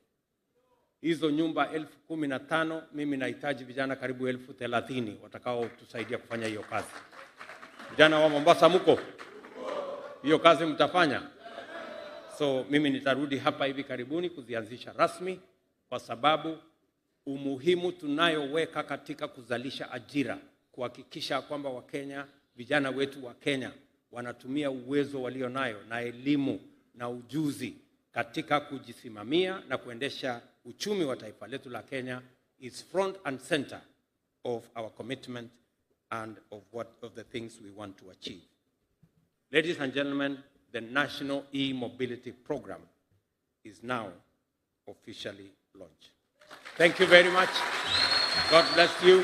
Hizo nyumba 15,000, mimi nahitaji vijana karibu 30,000 watakao tusaidia kufanya hiyo kazi. Vijana wa Mombasa mko? Hiyo kazi mtafanya? So mimi nitarudi hapa hivi karibuni kuzianzisha rasmi, kwa sababu umuhimu tunayoweka katika kuzalisha ajira, kuhakikisha kwamba Wakenya, vijana wetu wa Kenya wanatumia uwezo walio nayo na elimu na ujuzi katika kujisimamia na kuendesha uchumi wa taifa letu la Kenya is front and center of our commitment and of the things we want to achieve. Ladies and gentlemen, the National E-Mobility Program is now officially launched. Thank you very much. God bless you,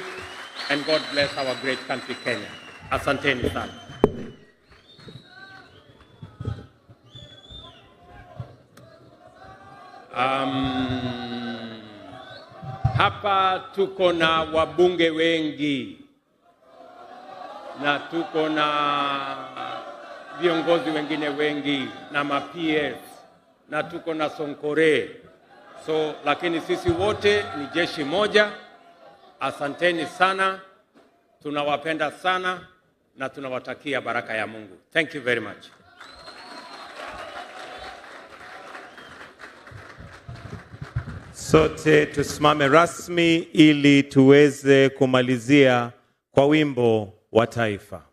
and God bless our great country, Kenya. Asanteni sana. Hapa tuko na wabunge wengi na tuko na viongozi wengine wengi na ma-PS na tuko na Sonkore. So lakini sisi wote ni jeshi moja. Asanteni sana. Tunawapenda sana na tunawatakia baraka ya Mungu. Thank you very much. Sote tusimame rasmi ili tuweze kumalizia kwa wimbo wa taifa.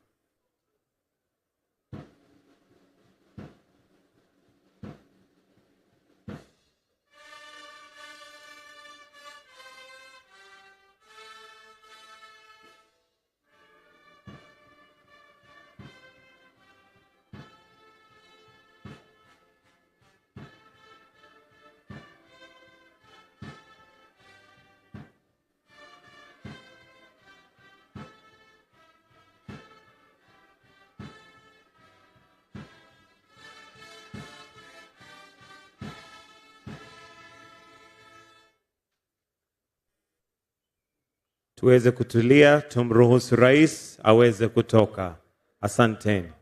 Tuweze kutulia, tumruhusu rais aweze kutoka. Asanteni.